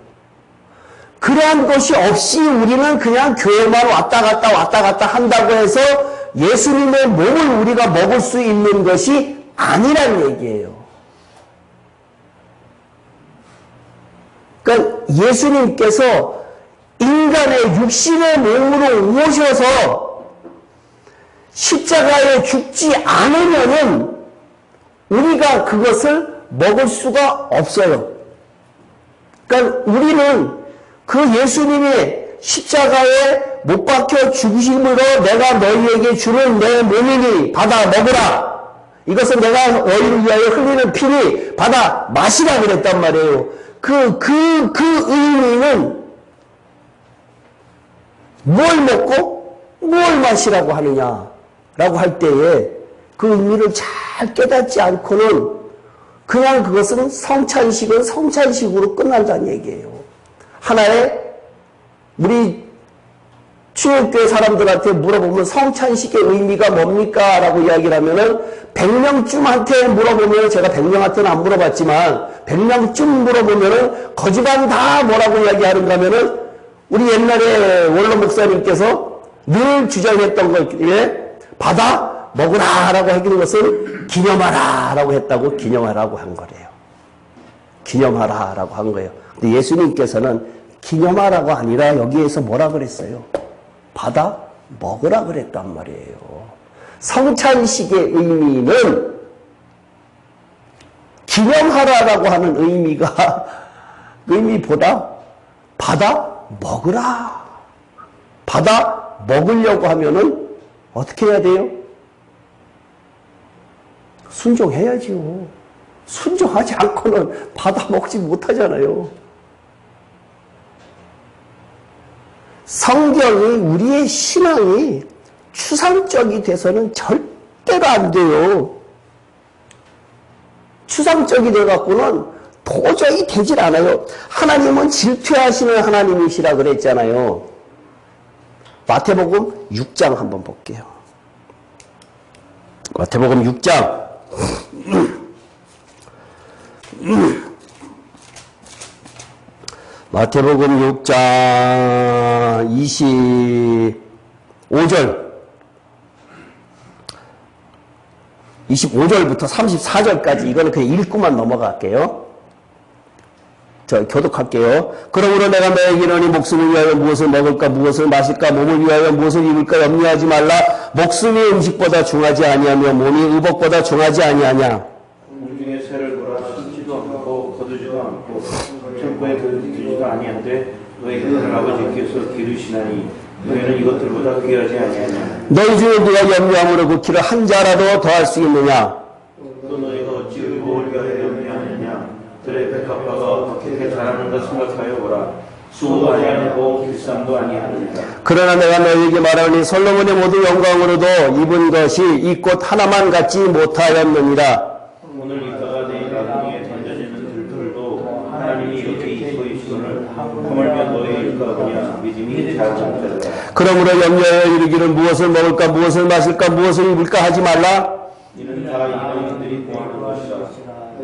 그러한 것이 없이 우리는 그냥 교회만 왔다 갔다 한다고 해서 예수님의 몸을 우리가 먹을 수 있는 것이 아니란 얘기예요. 그러니까 예수님께서 인간의 육신의 몸으로 오셔서 십자가에 죽지 않으면은 우리가 그것을 먹을 수가 없어요. 그러니까 우리는 그 예수님이 십자가에 못 박혀 죽으심으로 내가 너희에게 주는 내 몸이니 받아 먹으라. 이것은 내가 너희를 위하여 흘리는 피니 받아 마시라 그랬단 말이에요. 그 의미는 뭘 먹고 뭘 마시라고 하느냐라고 할 때에 그 의미를 잘 깨닫지 않고는 그냥 그것은 성찬식은 성찬식으로 끝난다는 얘기예요. 하나의 우리 충역교회 사람들한테 물어보면 성찬식의 의미가 뭡니까? 라고 이야기를 하면은 100명쯤한테 물어보면 제가 100명한테는 안 물어봤지만 100명쯤 물어보면은 거지반 다 뭐라고 이야기하는가 하면은 우리 옛날에 원로 목사님께서 늘 주장했던 것에 받아 먹으라 라고 하는 것을 기념하라 라고 했다고 기념하라고 한 거래요. 기념하라 라고 한 거예요. 근데 예수님께서는 기념하라고 아니라 여기에서 뭐라 그랬어요? 받아 먹으라 그랬단 말이에요. 성찬식의 의미는 기념하라라고 하는 의미보다 받아 먹으라. 받아 먹으려고 하면은 어떻게 해야 돼요? 순종해야지요. 순종하지 않고는 받아 먹지 못하잖아요. 성경이 우리의 신앙이 추상적이 돼서는 절대로 안 돼요. 추상적이 돼갖고는 도저히 되질 않아요. 하나님은 질투하시는 하나님이시라 그랬잖아요. 마태복음 6장 한번 볼게요. 마태복음 6장 마태복음 6장 25절부터 34절까지 이거는 그냥 읽고만 넘어갈게요. 저 교독할게요. 그러므로 내가 너에게 이르노니 목숨을 위하여 무엇을 먹을까 무엇을 마실까 몸을 위하여 무엇을 입을까 염려하지 말라. 목숨이 음식보다 중하지 아니하며 몸이 의복보다 중하지 아니하냐. 공 중에 새를 몰아 심지도 않고 거두지도 않고 천국에 들지도 아니한데 너희 하늘 아버지께서 기르시나니 너희는 이것들보다 귀하지 아니하냐. 너희 중에 누가 염려함으로 그 키를 한 자라도 더할 수 있느냐. 또 너희가 어찌 의복을 위하여 염려하느냐. 들의 백합화가 어떻게 자라는가 생각하여 보라. 수고도 아니하고 길쌈도 아니하느니라. 그러나 내가 너희에게 말하니 솔로몬의 모든 영광으로도 입은 것이 이 꽃 하나만 갖지 못하였느니라. 오늘 있다가 내일 아궁이에 던져지는 들들도 하나님이 이렇게 입고 있으거늘 하물며 너희의 가느냐 믿음이 작은 자라. 그러므로 염려하여 이르기를 무엇을 먹을까 무엇을 마실까 무엇을 입을까 하지 말라. 이는 다 이방인들이 구하는 것이다.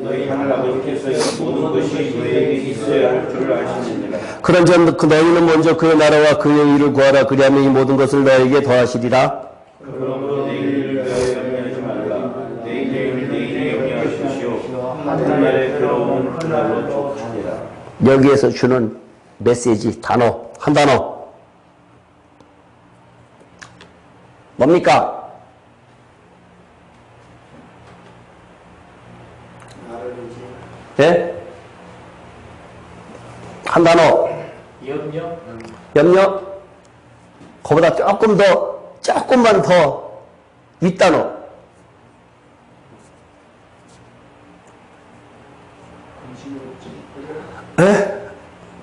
너희 하늘 아버지께서 이 모든 것이 너희에게 있어야 할 줄 아시느니라. 그런즉 너희는 먼저 그의 나라와 그의 의를 구하라. 그리하면 이 모든 것을 너희에게 더하시리라. 그러므로 내일을 위하여 염려하지 말라. 내일을 염려하십시오. 하늘날의 괴로움은 그날로 족하니라. 여기에서 주는 메시지 단어 한 단어 뭡니까? 예? 한 단어 염려 그보다 조금만 더 윗단어 예?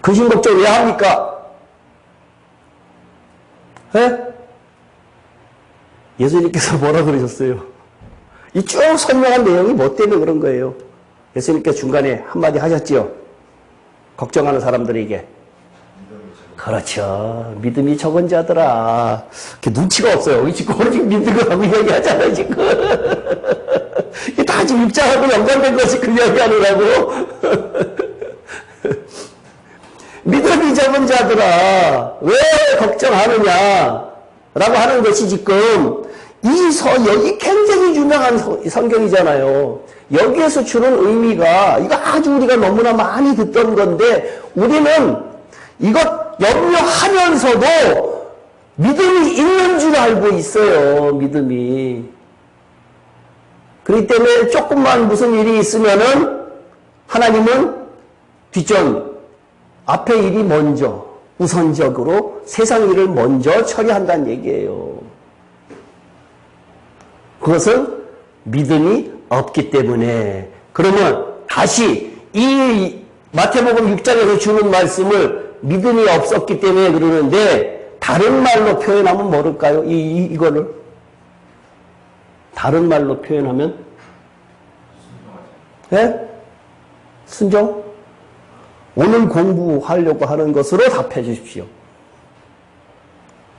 근심 걱정 왜 합니까? 예? 예수님께서 뭐라 그러셨어요? 이 쭉 설명한 내용이 뭐 때문에 그런 거예요? 예수님께서 중간에 한마디 하셨지요? 걱정하는 사람들에게. 그렇죠. 믿음이 적은 자들아. 눈치가 없어요. 지금 지금 믿는 거라고 이야기하잖아요, 지금. 이게 다 지금 입장하고 연관된 것이 그 이야기하느라고. 믿음이 적은 자들아. 왜 걱정하느냐? 라고 하는 것이 지금 여기 굉장히 유명한 성경이잖아요. 여기에서 주는 의미가, 이거 아주 우리가 너무나 많이 듣던 건데, 우리는 이것 염려하면서도 믿음이 있는 줄 알고 있어요, 믿음이. 그렇기 때문에 조금만 무슨 일이 있으면은, 하나님은 뒷전, 앞에 일이 먼저, 우선적으로 세상 일을 먼저 처리한다는 얘기예요. 그것은 믿음이 없기 때문에. 그러면 다시 이 마태복음 6장에서 주는 말씀을 믿음이 없었기 때문에 그러는데 다른 말로 표현하면 뭐랄까요? 이거를 다른 말로 표현하면 네? 순종? 오늘 공부하려고 하는 것으로 답해 주십시오.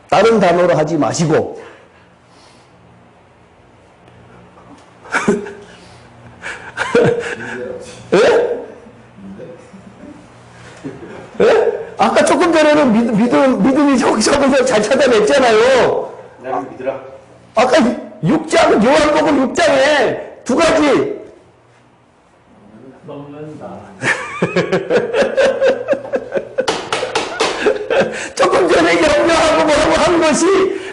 다른 단어로 하지 마시고 예? 예? 아까 조금 전에는 믿음이 저기서 잘 찾아냈잖아요. 나를 믿으라. 아까 6장, 요한복음 6장에 두 가지. 먹는다. 조금 전에 염려하고 뭐라고 한 것이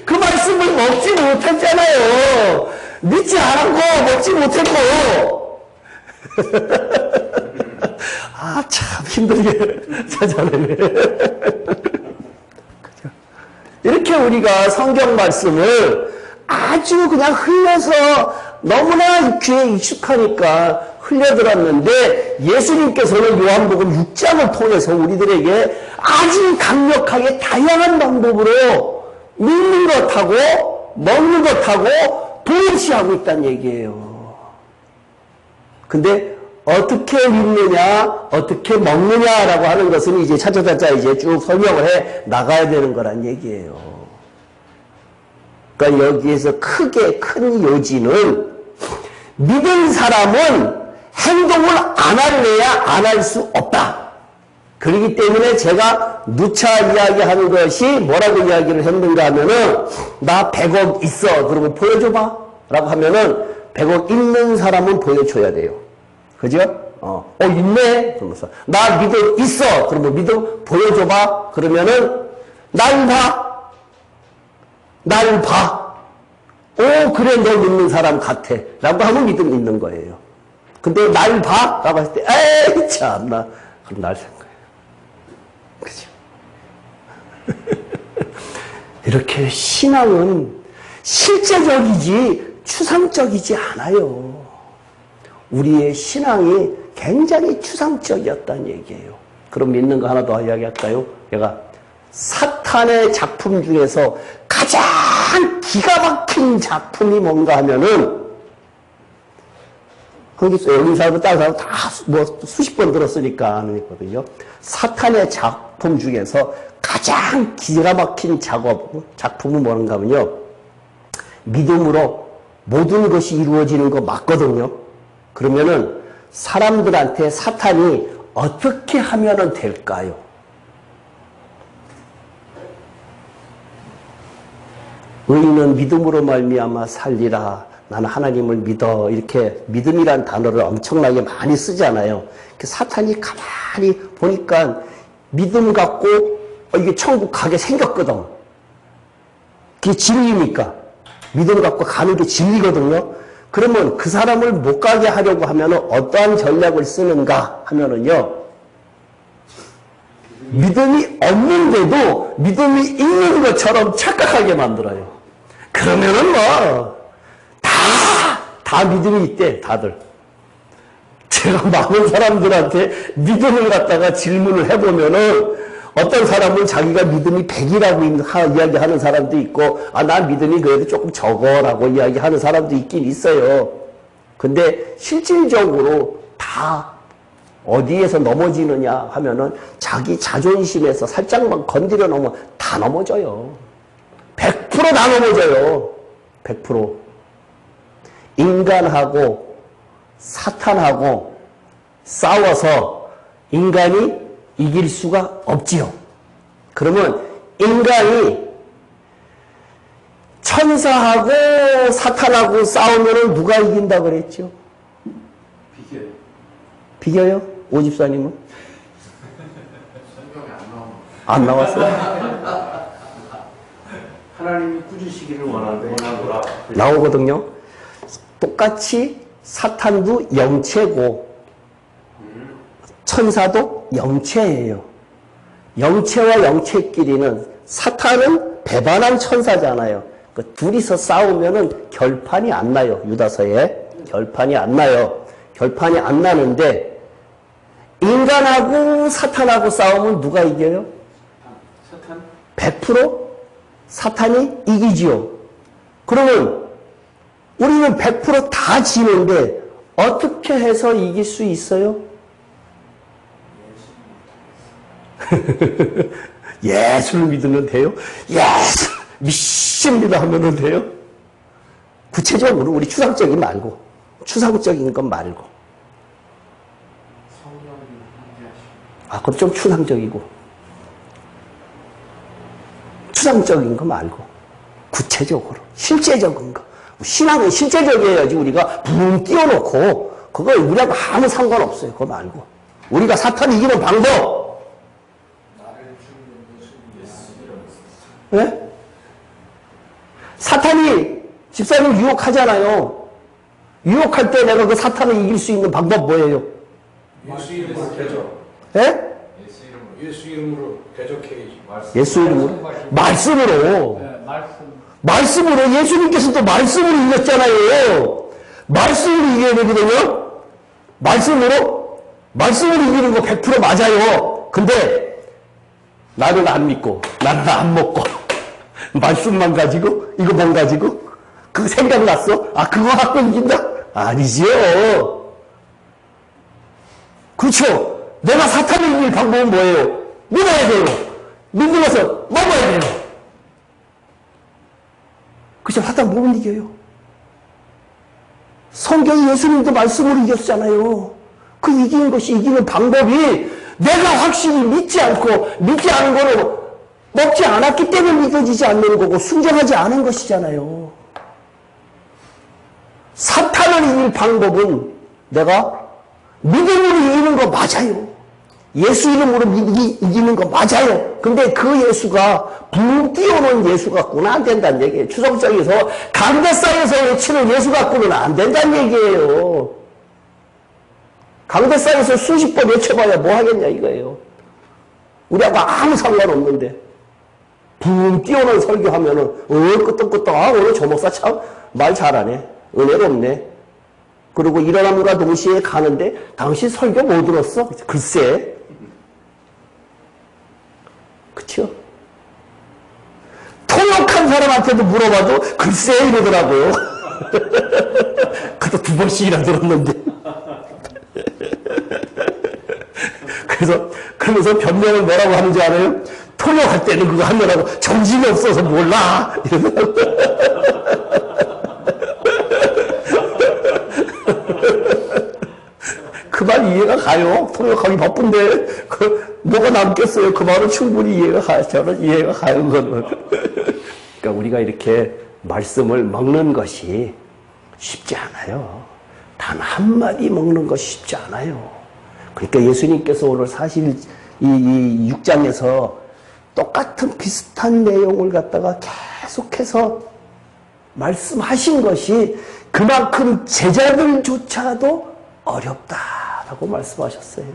그 말씀을 먹지 못했잖아요. 믿지 않았고, 먹지 못했고. 아, 참 힘들게 찾아내네. 이렇게 우리가 성경 말씀을 아주 그냥 흘려서 너무나 귀에 익숙하니까 흘려들었는데 예수님께서는 요한복음 6장을 통해서 우리들에게 아주 강력하게 다양한 방법으로 믿는 것하고 먹는 것하고 동일시하고 있다는 얘기예요. 근데 어떻게 믿느냐, 어떻게 먹느냐라고 하는 것은 이제 차차차차 이제 쭉 설명을 해 나가야 되는 거란 얘기예요. 그러니까 여기에서 크게 큰 요지는 믿은 사람은 행동을 안 할래야 안 할 수 없다. 그렇기 때문에 제가 누차 이야기하는 것이 뭐라고 이야기를 했는가 하면은 나 100억 있어. 그러면 보여줘봐. 라고 하면은 100억 있는 사람은 보여줘야 돼요. 그죠? 있네? 그러면서 나 믿음 있어. 그러면 믿음 보여줘봐. 그러면은 날 봐. 날 봐. 오, 그래, 너 믿는 사람 같아. 라고 하면 믿음 있는 거예요. 근데 날 봐? 라고 했을 때, 에이, 참나. 그럼 날 생각해요. 그죠? 이렇게 신앙은 실제적이지 추상적이지 않아요. 우리의 신앙이 굉장히 추상적이었다는 얘기예요. 그럼 믿는 거 하나 더 이야기할까요? 얘가 사탄의 작품 중에서 가장 기가 막힌 작품이 뭔가 하면은 여기 사람 다른 사람 다 수십 번 들었으니까 아는 거거든요. 사탄의 작품 중에서 가장 기가 막힌 작품은 뭔가 하면요. 믿음으로 모든 것이 이루어지는 거 맞거든요. 그러면은 사람들한테 사탄이 어떻게 하면은 될까요? 의인은 믿음으로 말미암아 살리라. 나는 하나님을 믿어. 이렇게 믿음이란 단어를 엄청나게 많이 쓰잖아요. 사탄이 가만히 보니까 믿음 갖고 이게 천국 가게 생겼거든. 그게 진리니까. 믿음 갖고 가는 게 진리거든요. 그러면 그 사람을 못 가게 하려고 하면은 어떠한 전략을 쓰는가 하면은요. 믿음이 없는데도 믿음이 있는 것처럼 착각하게 만들어요. 그러면은 다 믿음이 있대, 다들. 제가 많은 사람들한테 믿음을 갖다가 질문을 해보면은 어떤 사람은 자기가 믿음이 100이라고 이야기하는 사람도 있고, 난 믿음이 그래도 조금 적어라고 이야기하는 사람도 있긴 있어요. 근데 실질적으로 다 어디에서 넘어지느냐 하면은 자기 자존심에서 살짝만 건드려 놓으면 다 넘어져요. 100%다 넘어져요. 100%. 인간하고 사탄하고 싸워서 인간이 이길 수가 없지요. 그러면 인간이 천사하고 사탄하고 싸우면 누가 이긴다 그랬죠? 비교요. 비겨요? 오집사님은? 안 나왔어요? 하나님이 꾸짖으시기를 원하노라. 나오거든요. 똑같이 사탄도 영체고 천사도 영체예요. 영체와 영체끼리는 사탄은 배반한 천사잖아요. 그 둘이서 싸우면은 결판이 안 나요. 유다서에 결판이 안 나요. 결판이 안 나는데 인간하고 사탄하고 싸우면 누가 이겨요? 사탄? 100% 사탄이 이기지요. 그러면 우리는 100%다 지는데 어떻게 해서 이길 수 있어요? 예수를 믿으면 돼요? 예수 믿습니다 하면 돼요? 구체적으로 우리 추상적인 말고 추상적인 건 말고 아 그건 좀 추상적이고 추상적인 거 말고 구체적으로 실제적인 거 신앙은 실제적이어야지 우리가 붕 띄워놓고 그거 우리하고 아무 상관없어요. 그거 말고 우리가 사탄 이기는 방법 네? 사탄이 집사님 유혹하잖아요. 유혹할 때 내가 그 사탄을 이길 수 있는 방법 뭐예요? 예수 이름으로 대적. 예? 예수 이름으로 대적해야지. 예수 이름으로? 말씀으로. 네, 말씀. 말씀으로 예수님께서도 말씀으로 이겼잖아요. 말씀으로 이겨야 되거든요. 말씀으로 이기는 거 100% 맞아요. 근데 나는 안 믿고 나는 안 먹고 말씀만 가지고 이거만 가지고 그 생각 났어? 아 그거 갖고 이긴다? 아니지요. 그렇죠. 내가 사탄을 이길 방법은 뭐예요? 믿어야 돼요. 믿으면서 먹어야 돼요. 그죠? 사탄 못 이겨요. 성경이 예수님도 말씀으로 이겼잖아요. 그 이기는 것이 이기는 방법이 내가 확실히 믿지 않고 믿지 않은 거는 먹지 않았기 때문에 믿어지지 않는 거고 순종하지 않은 것이잖아요. 사탄을 이길 방법은 내가 믿음으로 이기는 거 맞아요. 예수 이름으로 이기는 거 맞아요. 근데 그 예수가 붕 띄워놓은 예수 갖고는 안 된다는 얘기예요. 추석장에서 강대상에서 외치는 예수 갖고는 안 된다는 얘기예요. 강대상에서 수십 번 외쳐봐야 뭐 하겠냐 이거예요. 우리하고 아무 상관없는데 붕 띄워놓은 설교하면은 끄떡끄떡 아 오늘 저 목사 참 말 잘하네. 은혜롭네. 그리고 일어남과 동시에 가는데 당신 설교 못 들었어? 글쎄. 그쵸? 통역한 사람한테도 물어봐도 글쎄 이러더라고요. 그것도 2번씩이나 들었는데. 그러면서 변명을 뭐라고 하는지 알아요? 통역할 때는 그거 하느라고 정신이 없어서 몰라. 이러더라고요. 그 말 이해가 가요. 통역하기 바쁜데 뭐가 남겠어요. 그 말은 충분히 이해가 가요. 저는 이해가 가요. 그거는. 그러니까 우리가 이렇게 말씀을 먹는 것이 쉽지 않아요. 단 한마디 먹는 것이 쉽지 않아요. 그러니까 예수님께서 오늘 사실 이 6장에서 똑같은 비슷한 내용을 갖다가 계속해서 말씀하신 것이 그만큼 제자들조차도 어렵다라고 말씀하셨어요.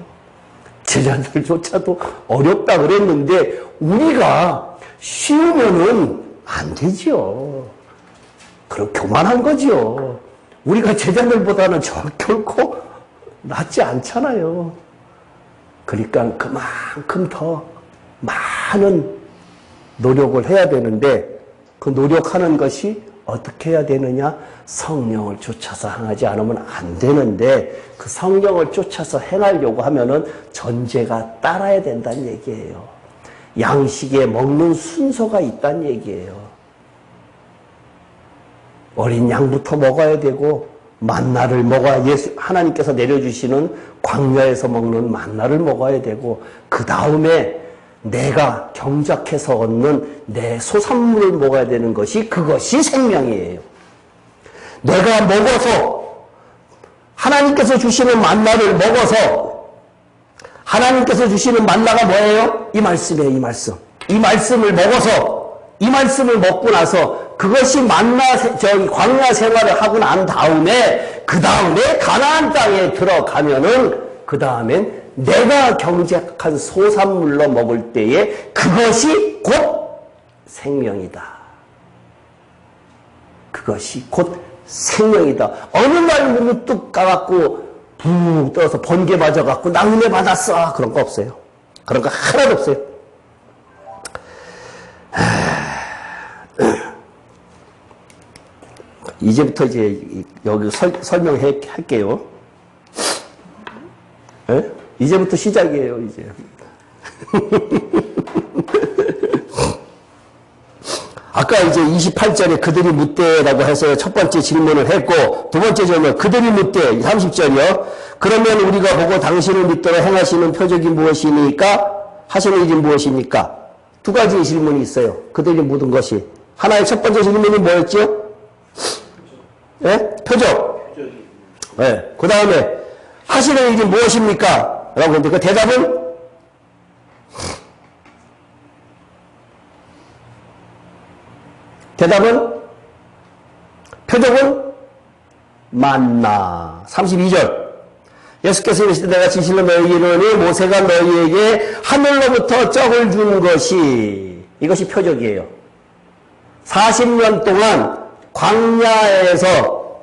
제자들조차도 어렵다 그랬는데 우리가 쉬우면은 안 되죠. 그럼 교만한 거죠. 우리가 제자들보다는 결코 낫지 않잖아요. 그러니까 그만큼 더 많은 노력을 해야 되는데 그 노력하는 것이 어떻게 해야 되느냐? 성령을 쫓아서 행하지 않으면 안 되는데 그 성령을 쫓아서 행하려고 하면은 전제가 따라야 된다는 얘기예요. 양식에 먹는 순서가 있다는 얘기예요. 어린 양부터 먹어야 되고 만나를 먹어야 하나님께서 내려주시는 광야에서 먹는 만나를 먹어야 되고 그 다음에 내가 경작해서 얻는 내 소산물을 먹어야 되는 것이 그것이 생명이에요. 내가 먹어서 하나님께서 주시는 만나를 먹어서 하나님께서 주시는 만나가 뭐예요? 이 말씀이에요. 이 말씀. 이 말씀을 먹어서 이 말씀을 먹고 나서 그것이 광야 생활을 하고 난 다음에 그 다음에 가나안 땅에 들어가면은 그 다음엔 내가 경작한 소산물로 먹을 때에 그것이 곧 생명이다. 그것이 곧 생명이다. 어느 날 문을 뚝 까갖고 붕 떠서 번개 맞아갖고 나 은혜 받았어. 그런 거 없어요. 그런 거 하나도 없어요. 이제부터 이제 여기 설명할게요. 예? 이제부터 시작이에요, 이제. 아까 이제 28절에 그들이 묻대라고 해서 첫 번째 질문을 했고, 두 번째 질문, 그들이 묻대, 30절이요. 그러면 우리가 보고 당신을 믿도록 행하시는 표적이 무엇이니까? 하시는 일이 무엇입니까? 두 가지 질문이 있어요. 그들이 묻은 것이. 하나의 첫 번째 질문이 뭐였죠? 예? 표적. 예. 그 다음에, 하시는 일이 무엇입니까? 라고 했는데, 그 대답은? 표적은? 만나. 32절. 예수께서 이르시되 내가 진실로 너희에게 이르노니 모세가 너희에게 하늘로부터 떡을 준 것이 이것이 표적이에요. 40년 동안 광야에서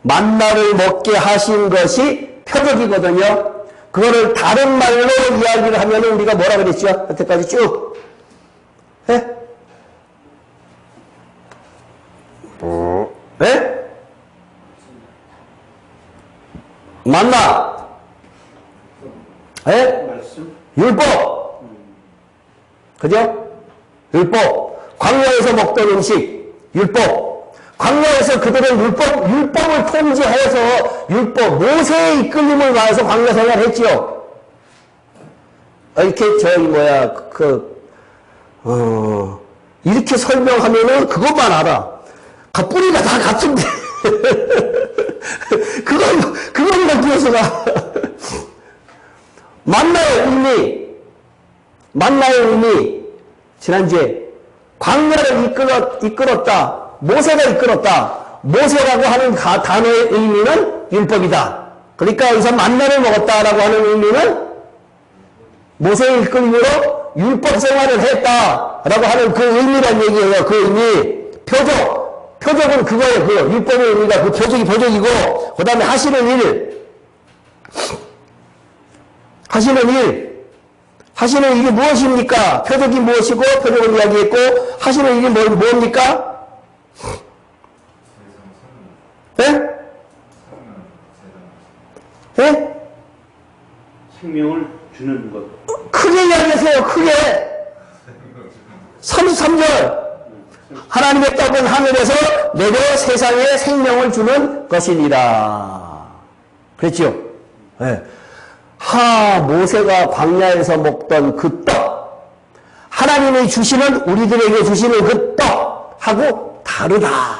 만나를 먹게 하신 것이 표적이거든요. 그거를 다른 말로 이야기를 하면 우리가 뭐라 그랬죠? 여태까지 쭉. 예? 예? 만나. 예? 율법. 그죠? 율법. 광야에서 먹던 음식. 율법. 광야에서 그들은 율법을 통제해서 모세의 이끌림을 받아서 광야 생활을 했지요. 이렇게 이렇게 설명하면은 그것만 알아. 뿌리가 다 같은데. 그건 갖고서 가. 만나의 의미. 지난주에 광야를 이끌었다. 모세가 이끌었다. 모세라고 하는 단어의 의미는 율법이다. 그러니까 여기서 만나를 먹었다라고 하는 의미는 모세의 이끌림으로 율법 생활을 했다라고 하는 그 의미란 얘기예요. 그 의미. 표적은 그거예요. 그 율법의 의미가 그 표적이고, 그 다음에 하시는 일. 하시는 일이 무엇입니까? 표적이 무엇이고, 표적을 이야기했고, 하시는 일이 뭡니까? 예? 예? 생명을 주는 것. 크게 이야기하세요. 크게. 33절. 하나님의 떡은 하늘에서 내려 세상에 생명을 주는 것이니라. 그랬죠? 예. 모세가 광야에서 먹던 그 떡. 하나님이 우리들에게 주시는 그 떡하고 다르다라고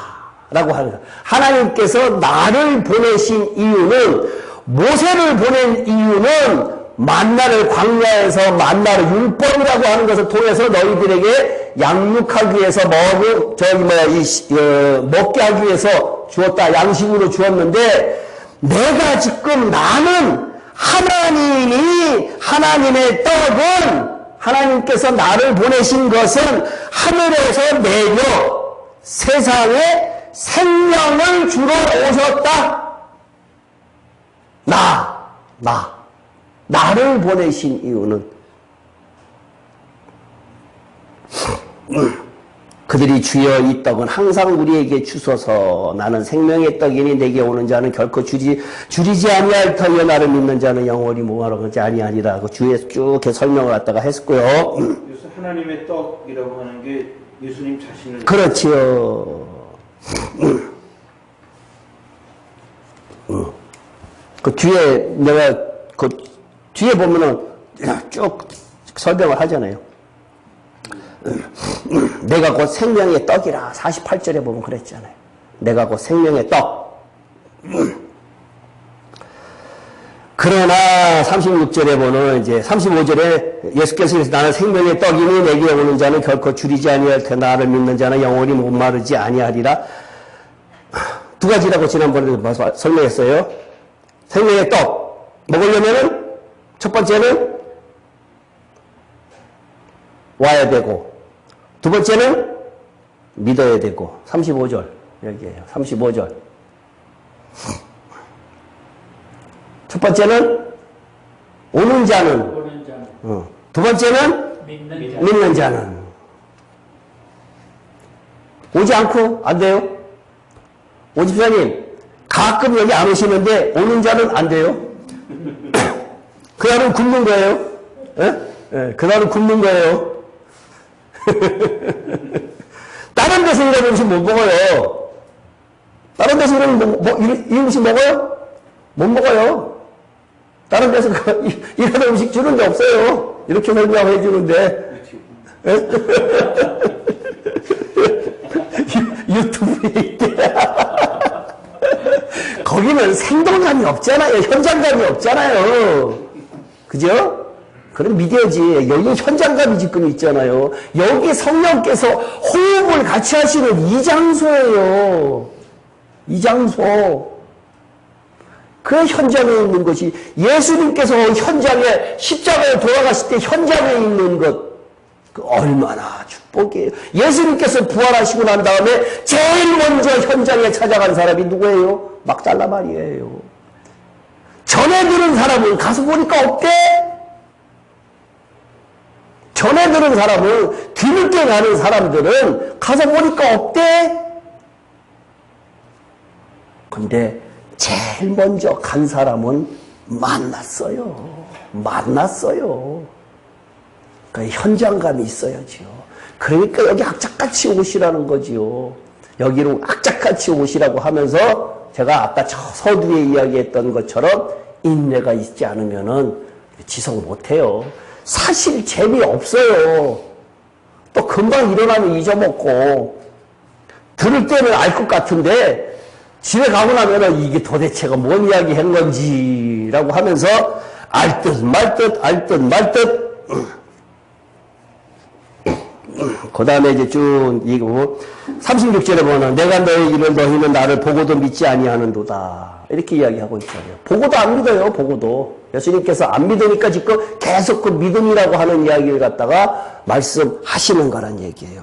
하는 거예요. 하나님께서 나를 보내신 이유는, 모세를 보낸 이유는 광야에서 만나를 율법이라고 하는 것을 통해서 너희들에게 양육하기 위해서 먹게 하기 위해서 주었다. 양식으로 주었는데, 나는 하나님의 떡은, 하나님께서 나를 보내신 것은 하늘에서 내려 세상에 생명을 주러 오셨다. 나를 보내신 이유는 그들이 주여 이 떡은 항상 우리에게 주소서. 나는 생명의 떡이니 내게 오는 자는 결코 줄이지 아니할 터이요 나를 믿는 자는 영원히 목마르지 하지 아니하리라. 그 주에 쭉 이렇게 설명을 갖다가 했었고요. 그래서 하나님의 떡이라고 하는 게 예수님 자신을. 그렇지요. 그 뒤에 뒤에 보면은 쭉 설명을 하잖아요. 내가 곧 생명의 떡이라 48절에 보면 그랬잖아요. 내가 곧 생명의 떡. 그러나 36절에 보면 이제 35절에 예수께서 나는 생명의 떡이니 내게 오는 자는 결코 줄이지 아니할 테나 나를 믿는 자는 영원히 목마르지 아니하리라. 두 가지라고 지난번에 설명했어요. 생명의 떡 먹으려면은 첫 번째는 와야 되고 두 번째는 믿어야 되고 35절 여기에요. 35절 첫 번째는 오는 자는 두 번째는 믿는 자는 오지 않고 안 돼요. 오집사님 가끔 여기 안 오시는데 오는 자는 안 돼요. 그날은 굶는 거예요. 예? 그날은 굶는 거예요. 다른 데서 이런 음식 못 먹어요. 다른 데서 이런 음식 먹어요? 못 먹어요. 다른 데서 이런 음식 주는 데 없어요. 이렇게 설명해 주는데. 유튜브에 있대. 거기는 생동감이 없잖아요. 현장감이 없잖아요. 그죠? 그럼 믿어야지. 여기 현장감이 지금 있잖아요. 여기 성령께서 호흡을 같이 하시는 이 장소예요. 이 장소. 그 현장에 있는 것이 예수님께서 현장에 십자가에 돌아가실 때 현장에 있는 것. 그 얼마나 축복이에요. 예수님께서 부활하시고 난 다음에 제일 먼저 현장에 찾아간 사람이 누구예요? 막달라 마리아예요. 전에 들은 사람은 가서 보니까 없대. 전에 들은 사람은 뒤늦게 가는 사람들은 가서 보니까 없대. 근데 제일 먼저 간 사람은 만났어요. 만났어요. 그러니까 현장감이 있어야지요. 그러니까 여기 악착같이 오시라는 거지요. 여기로 악착같이 오시라고 하면서 제가 아까 서두에 이야기했던 것처럼 인내가 있지 않으면은 지속 못해요. 사실 재미없어요. 또 금방 일어나면 잊어먹고 들을 때는 알 것 같은데 집에 가고 나면은 이게 도대체가 뭔 이야기 한 건지라고 하면서 알 듯 말 듯 알 듯 말 듯 그 다음에 이제 쭉 이거 36절에 보면 내가 너의 일을 너희는 나를 보고도 믿지 아니하는도다 이렇게 이야기하고 있잖아요. 보고도 안 믿어요. 보고도 예수님께서 안 믿으니까 지금 계속 그 믿음이라고 하는 이야기를 갖다가 말씀하시는 거란 얘기예요.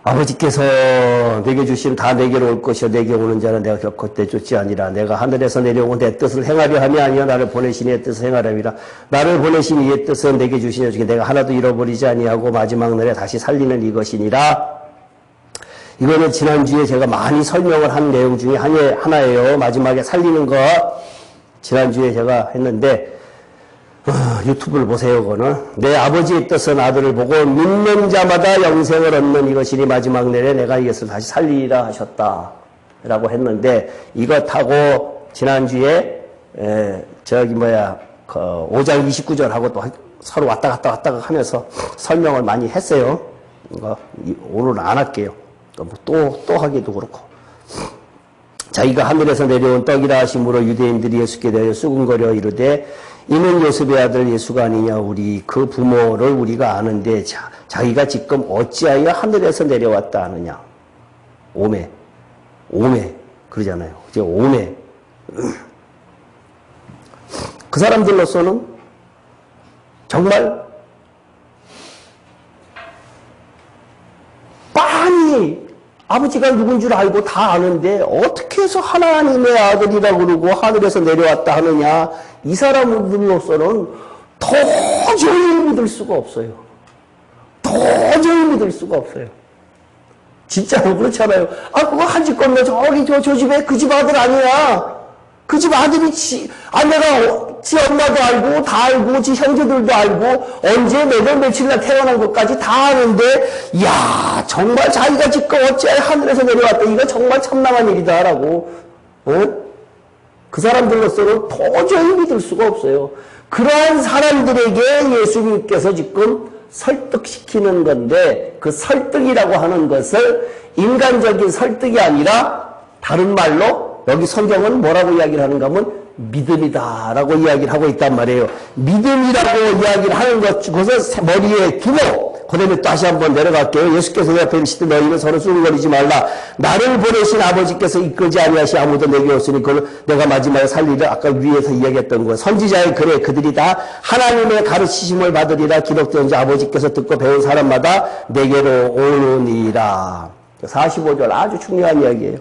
아버지께서 내게 주신 다 내게로 올 것이요 내게 오는 자는 내가 결코 내쫓지 아니라 내가 하늘에서 내려온 내 뜻을 행하려 함이 아니요 나를 보내신 이의 뜻을 행하려 함이라. 나를 보내신 이의 뜻은 내게 주신 여 중에 내가 하나도 잃어버리지 아니하고 마지막 날에 다시 살리는 이것이니라. 이거는 지난주에 제가 많이 설명을 한 내용 중에 하나예요. 마지막에 살리는 것 지난주에 제가 했는데 유튜브를 보세요. 그거는 내 아버지의 뜻은 아들을 보고 믿는 자마다 영생을 얻는 이것이니 마지막 날에 내가 이것을 다시 살리리라 하셨다 라고 했는데 이것하고 지난주에 저기 5장 29절하고 또 서로 왔다 갔다 하면서 설명을 많이 했어요. 오늘은 안 할게요. 또 하기도 그렇고. 자기가 하늘에서 내려온 떡이라 하심으로 유대인들이 예수께 대하여 수군거려 이르되 이는 요셉의 아들 예수가 아니냐. 우리 그 부모를 우리가 아는데 자기가 지금 어찌하여 하늘에서 내려왔다 하느냐. 오매 그러잖아요. 이제 오매. 그 사람들로서는 정말 빤히 아버지가 누군 줄 알고 다 아는데 어떻게 해서 하나님의 아들이라고 그러고 하늘에서 내려왔다 하느냐. 이 사람들로서는 도저히 믿을 수가 없어요. 도저히 믿을 수가 없어요. 진짜로 그렇잖아요. 그거 한 집 건너 저기 저 집에 그 집 아들 아니야. 그 집 아들이 내가 지 엄마도 알고 다 알고 지 형제들도 알고 언제 몇월 며칠날 태어난 것까지 다 아는데 야 정말 자기가 지금 어찌 하늘에서 내려왔다. 이거 정말 참남한 일이다라고 그 사람들로서는 도저히 믿을 수가 없어요. 그러한 사람들에게 예수님께서 지금 설득시키는 건데 그 설득이라고 하는 것을 인간적인 설득이 아니라 다른 말로 여기 성경은 뭐라고 이야기를 하는가 하면 믿음이다라고 이야기를 하고 있단 말이에요. 믿음이라고 이야기를 하는 것을 머리에 두고 그 다음에 다시 한번 내려갈게요. 예수께서 내 앞에 이르시되 너희는 서로 쑥거리지 말라. 나를 보내신 아버지께서 이끌지 아니하시 아무도 내게 없으니 그걸 내가 마지막에 살리리라. 아까 위에서 이야기했던 거예요. 선지자의 글에 그들이 다 하나님의 가르치심을 받으리라 기록되는지 아버지께서 듣고 배운 사람마다 내게로 오느니라. 45절 아주 중요한 이야기예요.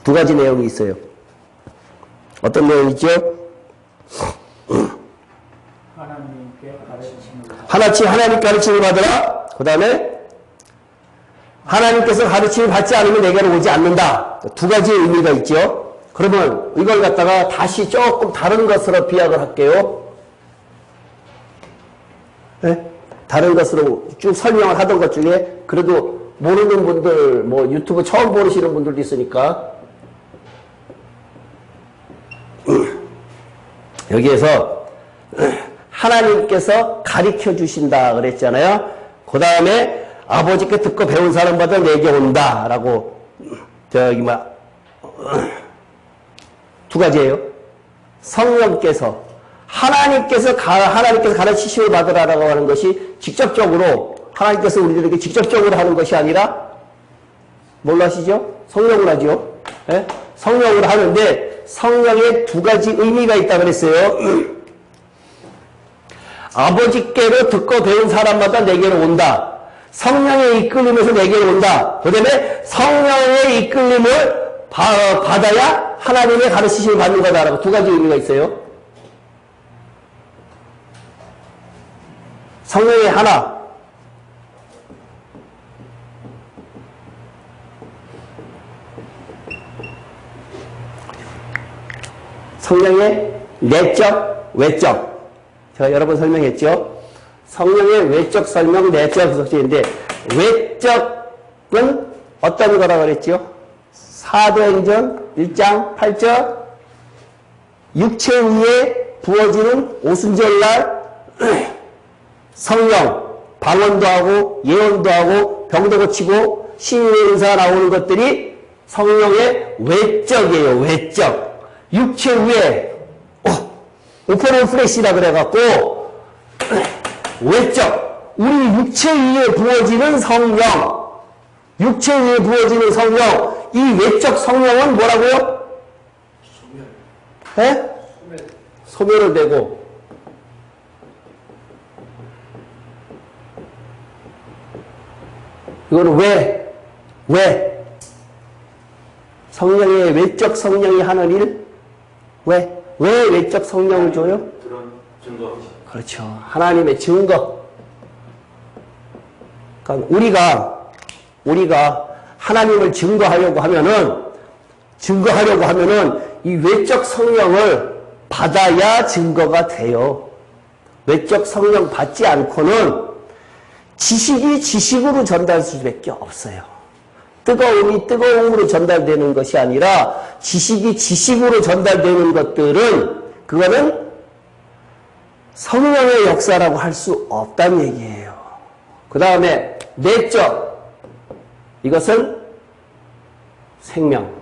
두 가지 내용이 있어요. 어떤 내용이죠? 하나님께 가르치심을 하나씩 하나님 가르침을 받으라. 그 다음에 하나님께서 가르침을 받지 않으면 내게로 오지 않는다. 두 가지 의미가 있죠. 그러면 이걸 갖다가 다시 조금 다른 것으로 비약을 할게요. 네? 다른 것으로 쭉 설명을 하던 것 중에 그래도 모르는 분들, 뭐 유튜브 처음 보시는 분들도 있으니까 여기에서 하나님께서 가르쳐 주신다 그랬잖아요. 그 다음에 아버지께 듣고 배운 사람마다 내게 온다 라고 두 가지예요. 성령께서 하나님께서 가르치심을 받으라라고 하는 것이 직접적으로 하나님께서 우리들에게 직접적으로 하는 것이 아니라 뭘로 하시죠? 성령으로 하죠. 네? 성령으로 하는데 성령에 두 가지 의미가 있다 그랬어요. 아버지께로 듣고 배운 사람마다 내게로 온다. 성령의 이끌림에서 내게로 온다. 그 다음에 성령의 이끌림을 받아야 하나님의 가르치심을 받는 거다라고 두 가지 의미가 있어요. 성령의 하나, 성령의 내적, 외적. 제가 여러 번 설명했죠. 성령의 외적 설명, 내적 설명인데 외적은 어떤 거라고 그랬죠? 사도행전 1장 8절 육체 위에 부어지는 오순절날 성령 방언도 하고 예언도 하고 병도 고치고 신의 은사가 나오는 것들이 성령의 외적이에요. 외적. 육체 위에 오퍼런 플래시라 그래갖고 외적 우리 육체 위에 부어지는 성령 육체 위에 부어지는 성령 이 외적 성령은 뭐라고요? 소멸. 소멸을 되고 이거는 왜? 성령의 외적 성령이 하는 일? 왜 외적 성령을 줘요? 그런 증거. 그렇죠. 하나님의 증거. 그러니까 우리가 하나님을 증거하려고 하면은 이 외적 성령을 받아야 증거가 돼요. 외적 성령 받지 않고는 지식이 지식으로 전달될 수밖에 없어요. 뜨거움이 뜨거움으로 전달되는 것이 아니라 지식이 지식으로 전달되는 것들은 그거는 성령의 역사라고 할 수 없다는 얘기예요. 그 다음에 내적 이것은 생명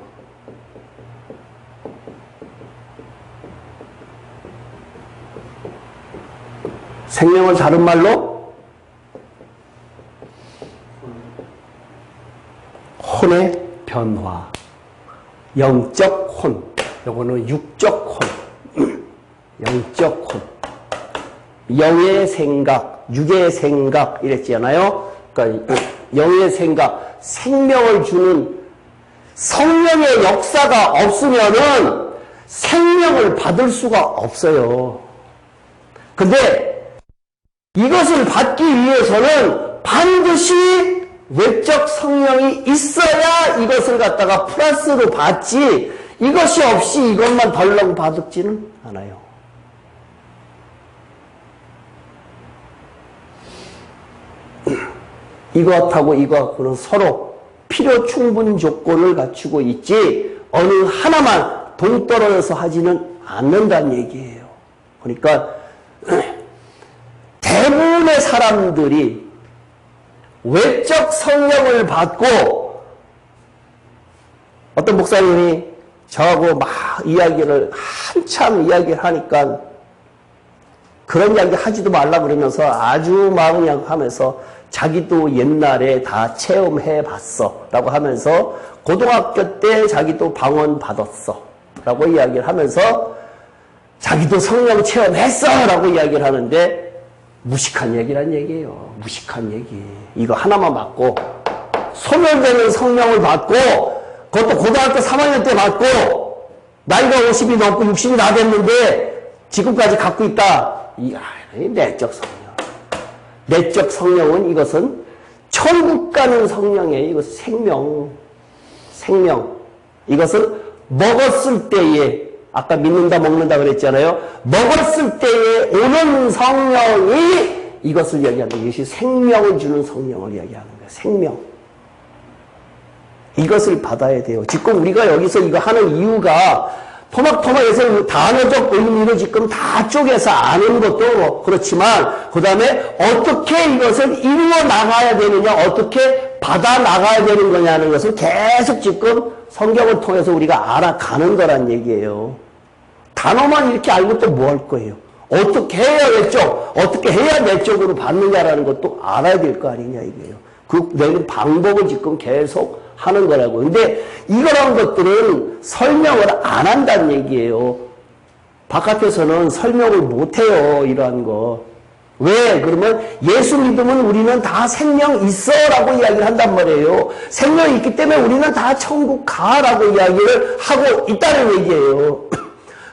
생명을 다른 말로 혼의 변화, 영적 혼, 요거는 육적 혼, 영적 혼, 영의 생각, 육의 생각 이랬잖아요. 그러니까 영의 생각, 생명을 주는 성령의 역사가 없으면은 생명을 받을 수가 없어요. 근데 이것을 받기 위해서는 반드시 외적 성령이 있어야 이것을 갖다가 플러스로 받지 이것이 없이 이것만 덜렁 받지는 않아요. 이것하고 이것하고는 서로 필요 충분 조건을 갖추고 있지 어느 하나만 동떨어져서 하지는 않는다는 얘기예요. 그러니까 대부분의 사람들이 외적 성령을 받고 어떤 목사님이 저하고 막 한참 이야기를 하니까 그런 이야기 하지도 말라 그러면서 아주 막 그냥 하면서 자기도 옛날에 다 체험해 봤어 라고 하면서 고등학교 때 자기도 방언 받았어 라고 이야기를 하면서 자기도 성령 체험했어 라고 이야기를 하는데 무식한 얘기란 얘기예요. 무식한 얘기. 이거 하나만 받고 소멸되는 성령을 받고 그것도 고등학교 3학년 때 받고 나이가 50이 넘고 60이 다 됐는데 지금까지 갖고 있다. 이 내적 성령. 내적 성령은 이것은 천국 가는 성령이에요. 이것은 생명. 이것은 먹었을 때에 아까 믿는다 먹는다 그랬잖아요. 먹었을 때에 오는 성령이 이것을 이야기한다. 이것이 생명을 주는 성령을 이야기하는 거예요. 생명. 이것을 받아야 돼요. 지금 우리가 여기서 이거 하는 이유가 토막토막에서 단어적 의미로 지금 다 쪼개서 아는 것도 그렇지만 그 다음에 어떻게 이것을 이루어 나가야 되느냐, 어떻게 받아 나가야 되는 거냐는 것을 계속 지금 성경을 통해서 우리가 알아가는 거란 얘기예요. 단어만 이렇게 알고 또 뭐 할 거예요? 어떻게 해야 내적, 어떻게 해야 내적으로 받느냐라는 것도 알아야 될 거 아니냐 이거예요. 그 내는 방법을 지금 계속 하는 거라고. 근데 이런 것들은 설명을 안 한다는 얘기예요. 바깥에서는 설명을 못 해요, 이러한 거. 왜? 그러면 예수 믿으면 우리는 다 생명 있어 라고 이야기를 한단 말이에요. 생명이 있기 때문에 우리는 다 천국 가라고 이야기를 하고 있다는 얘기예요.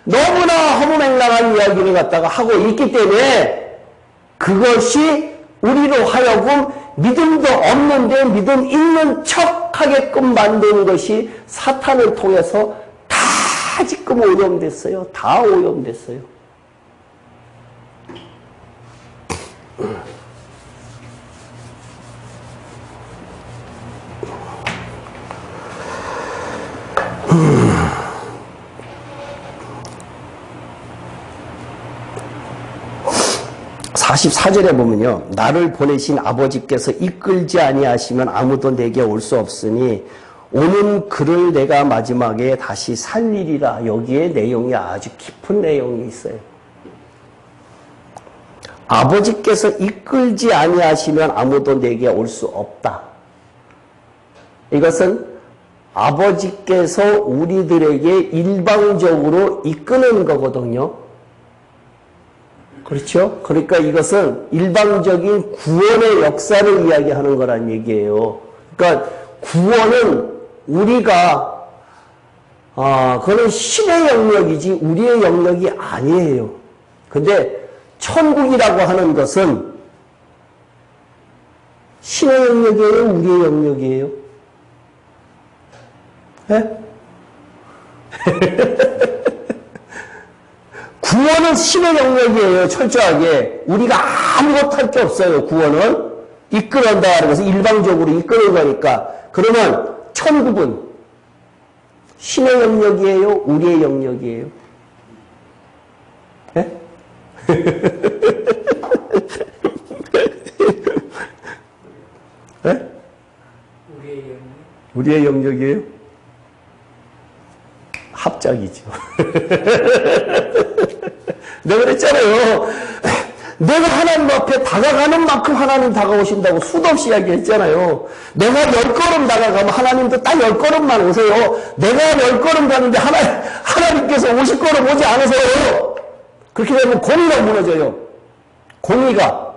너무나 허무맹랑한 이야기를 갖다가 하고 있기 때문에 그것이 우리로 하여금 믿음도 없는데 믿음 있는 척 하게끔 만드는 것이 사탄을 통해서 다 지금 오염됐어요. 다 오염됐어요. 44절에 보면요. 나를 보내신 아버지께서 이끌지 아니하시면 아무도 내게 올 수 없으니 오는 그를 내가 마지막에 다시 살리리라. 여기에 내용이 아주 깊은 내용이 있어요. 아버지께서 이끌지 아니하시면 아무도 내게 올 수 없다. 이것은 아버지께서 우리들에게 일방적으로 이끄는 거거든요. 그렇죠? 그러니까 이것은 일방적인 구원의 역사를 이야기하는 거란 얘기예요. 그러니까 구원은 우리가 그거는 신의 영역이지 우리의 영역이 아니에요. 근데 천국이라고 하는 것은 신의 영역이에요? 우리의 영역이에요? 네? 구원은 신의 영역이에요. 철저하게. 우리가 아무것도 할 게 없어요. 구원은. 이끌어낸다는 것은 일방적으로 이끌어 가니까. 그러면 천국은 신의 영역이에요? 우리의 영역이에요? 네? 네? 우리의 영역이에요? 합작이죠. 내가 그랬잖아요. 내가 하나님 앞에 다가가는 만큼 하나님 다가오신다고 수도 없이 이야기했잖아요. 내가 10걸음 다가가면 하나님도 딱 10걸음만 오세요. 내가 10걸음 가는데 하나님께서 50걸음 오지 않으세요. 그렇게 되면 공의가 무너져요. 공의가.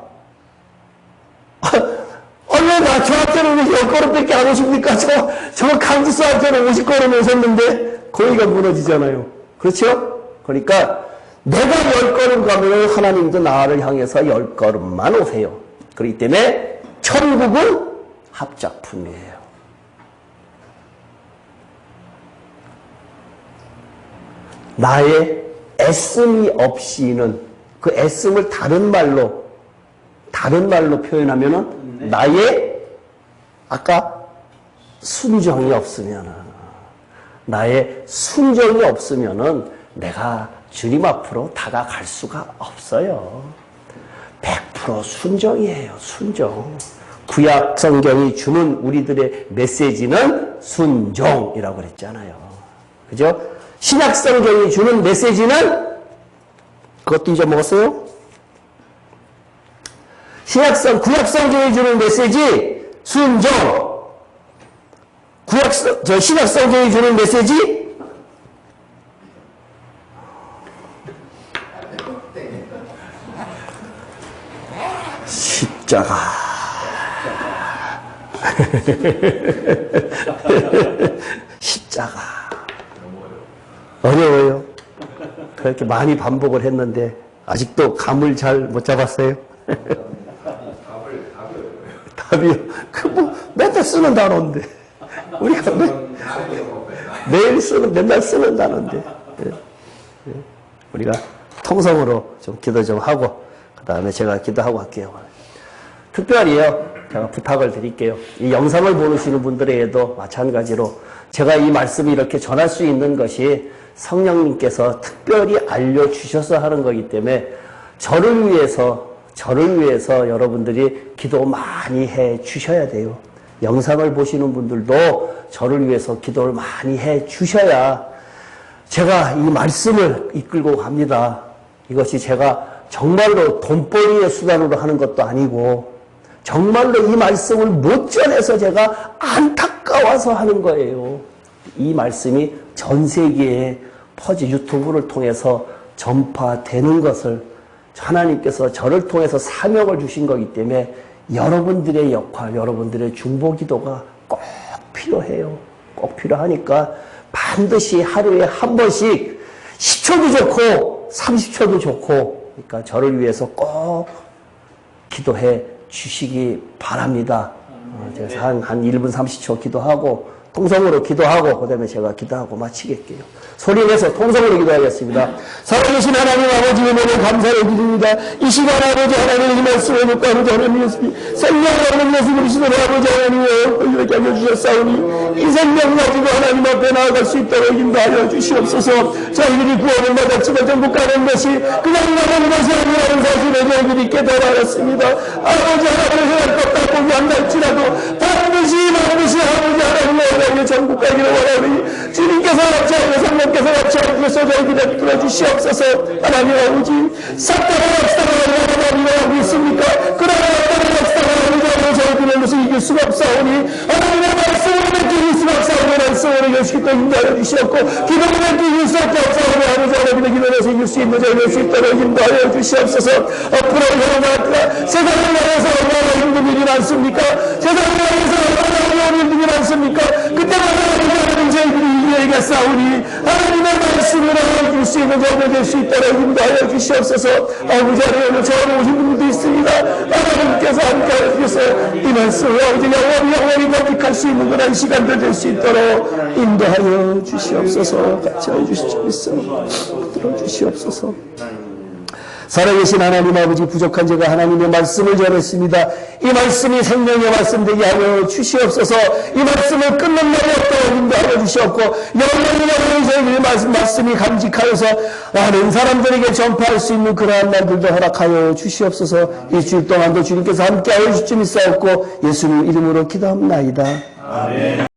왜 저한테는 왜 10걸음밖에 안 오십니까? 저 강지수한테는 50걸음 오셨는데 공의가 무너지잖아요. 그렇죠? 그러니까 내가 10걸음 가면 하나님도 나를 향해서 10걸음만 오세요. 그렇기 때문에 천국은 합작품이에요. 나의 애씀이 없이는 그 애씀을 다른 말로 표현하면은 나의 아까 순정이 없으면은 내가 주님 앞으로 다가갈 수가 없어요. 100% 순종이에요. 순종. 구약 성경이 주는 우리들의 메시지는 순종이라고 그랬잖아요. 그죠? 신약 성경이 주는 메시지는 그것도 잊어먹었어요? 구약 성경이 주는 메시지 순종. 신약 성경이 주는 메시지 십자가. 십자가. 어려워요. 그렇게 많이 반복을 했는데 아직도 감을 잘 못 잡았어요. 답이요. 맨날 쓰는 단어인데. 우리가 맨날 쓰는 단어인데. 우리가 통성으로 좀 기도 좀 하고, 그 다음에 제가 기도하고 할게요. 특별히요, 제가 부탁을 드릴게요. 이 영상을 보시는 분들에게도 마찬가지로 제가 이 말씀을 이렇게 전할 수 있는 것이 성령님께서 특별히 알려주셔서 하는 거기 때문에 저를 위해서 여러분들이 기도 많이 해 주셔야 돼요. 영상을 보시는 분들도 저를 위해서 기도를 많이 해 주셔야 제가 이 말씀을 이끌고 갑니다. 이것이 제가 정말로 돈벌이의 수단으로 하는 것도 아니고 정말로 이 말씀을 못 전해서 제가 안타까워서 하는 거예요. 이 말씀이 전 세계에 유튜브를 통해서 전파되는 것을 하나님께서 저를 통해서 사명을 주신 거기 때문에 여러분들의 역할, 여러분들의 중보기도가 꼭 필요해요. 꼭 필요하니까 반드시 하루에 한 번씩 10초도 좋고 30초도 좋고 그러니까 저를 위해서 꼭 기도해 주시기 바랍니다. 제가 한 1분 30초 기도하고 통성으로 기도하고 그 다음에 제가 기도하고 마치겠게요. 소리내서 통성으로 기도하겠습니다. 살아계신 하나님 아버지 은혜를 감사를 드립니다. 이 시간 아버지 하나님의 이 말씀을 듣고 아버지 하나님 생명을 얻는 예수 그리스도를 아버지 하나님의 이렇게 알려주셨사오니 이 생명 가지고 하나님 앞에 나아갈 수 있도록 인도하여 주시옵소서. 저희들이 구원을 받았지만 전국 가는 것이 그냥 나가는 것이 아니라는 사실을 저희들이 깨달았습니다. 아버지 하나님의 생각 것 같고 한달지라도 반드시 아버지 하나님의 전국 가기를 원하오니 주님께서 같이하고 성령께서 같이하고 주셔서 저희들을 들어주시옵소서. 하나님 아버지 사탄의 역사를 하나님 하고 있습니까? 그러나 사탄의 역사를 저희들의 것을 이길 수가 없사오니 하나님의 말씀을 이길 수가 없사오니 말씀을 이길 수 있도록 인도하여 주시옵고 기도를 이길 수 없사오니 아버지 하나님의 기도에서 이길 수 있는 저희를 수 있도록 인도하여 주시옵소서. 앞으로 일어나가 세상을 향해서 얼마나 힘든 일이 많습니까? 세상을 향해서 얼마나 어려운 일들이 많습니까? 그때마다 하나님 저희들이 이겨야 싸우니 하나님의 말씀을 알아줄 수 있는 저희들 될 수 있도록 인도하여 주시옵소서. 아버지 하나님 처음 오신 분들도 있습니다. 하나님께서 함께하여 주셔서 이 말씀을 아버지 영원히 간직할 수 있는 그런 시간들 될 수 있도록 인도하여 주시옵소서. 같이 하여 주시옵소서. 들어주시옵소서. 살아계신 하나님 아버지 부족한 제가 하나님의 말씀을 전했습니다. 이 말씀이 생명의 말씀 되게 하여 주시옵소서. 이 말씀을 끊는 날이 없도록 인도하여 주시옵고 영원히 저희들의 말씀이 감직하여서 많은 사람들에게 전파할 수 있는 그러한 날들도 허락하여 주시옵소서. 일주일 동안도 주님께서 함께하여 주시옵소서. 예수님 이름으로 기도합나이다. 아멘.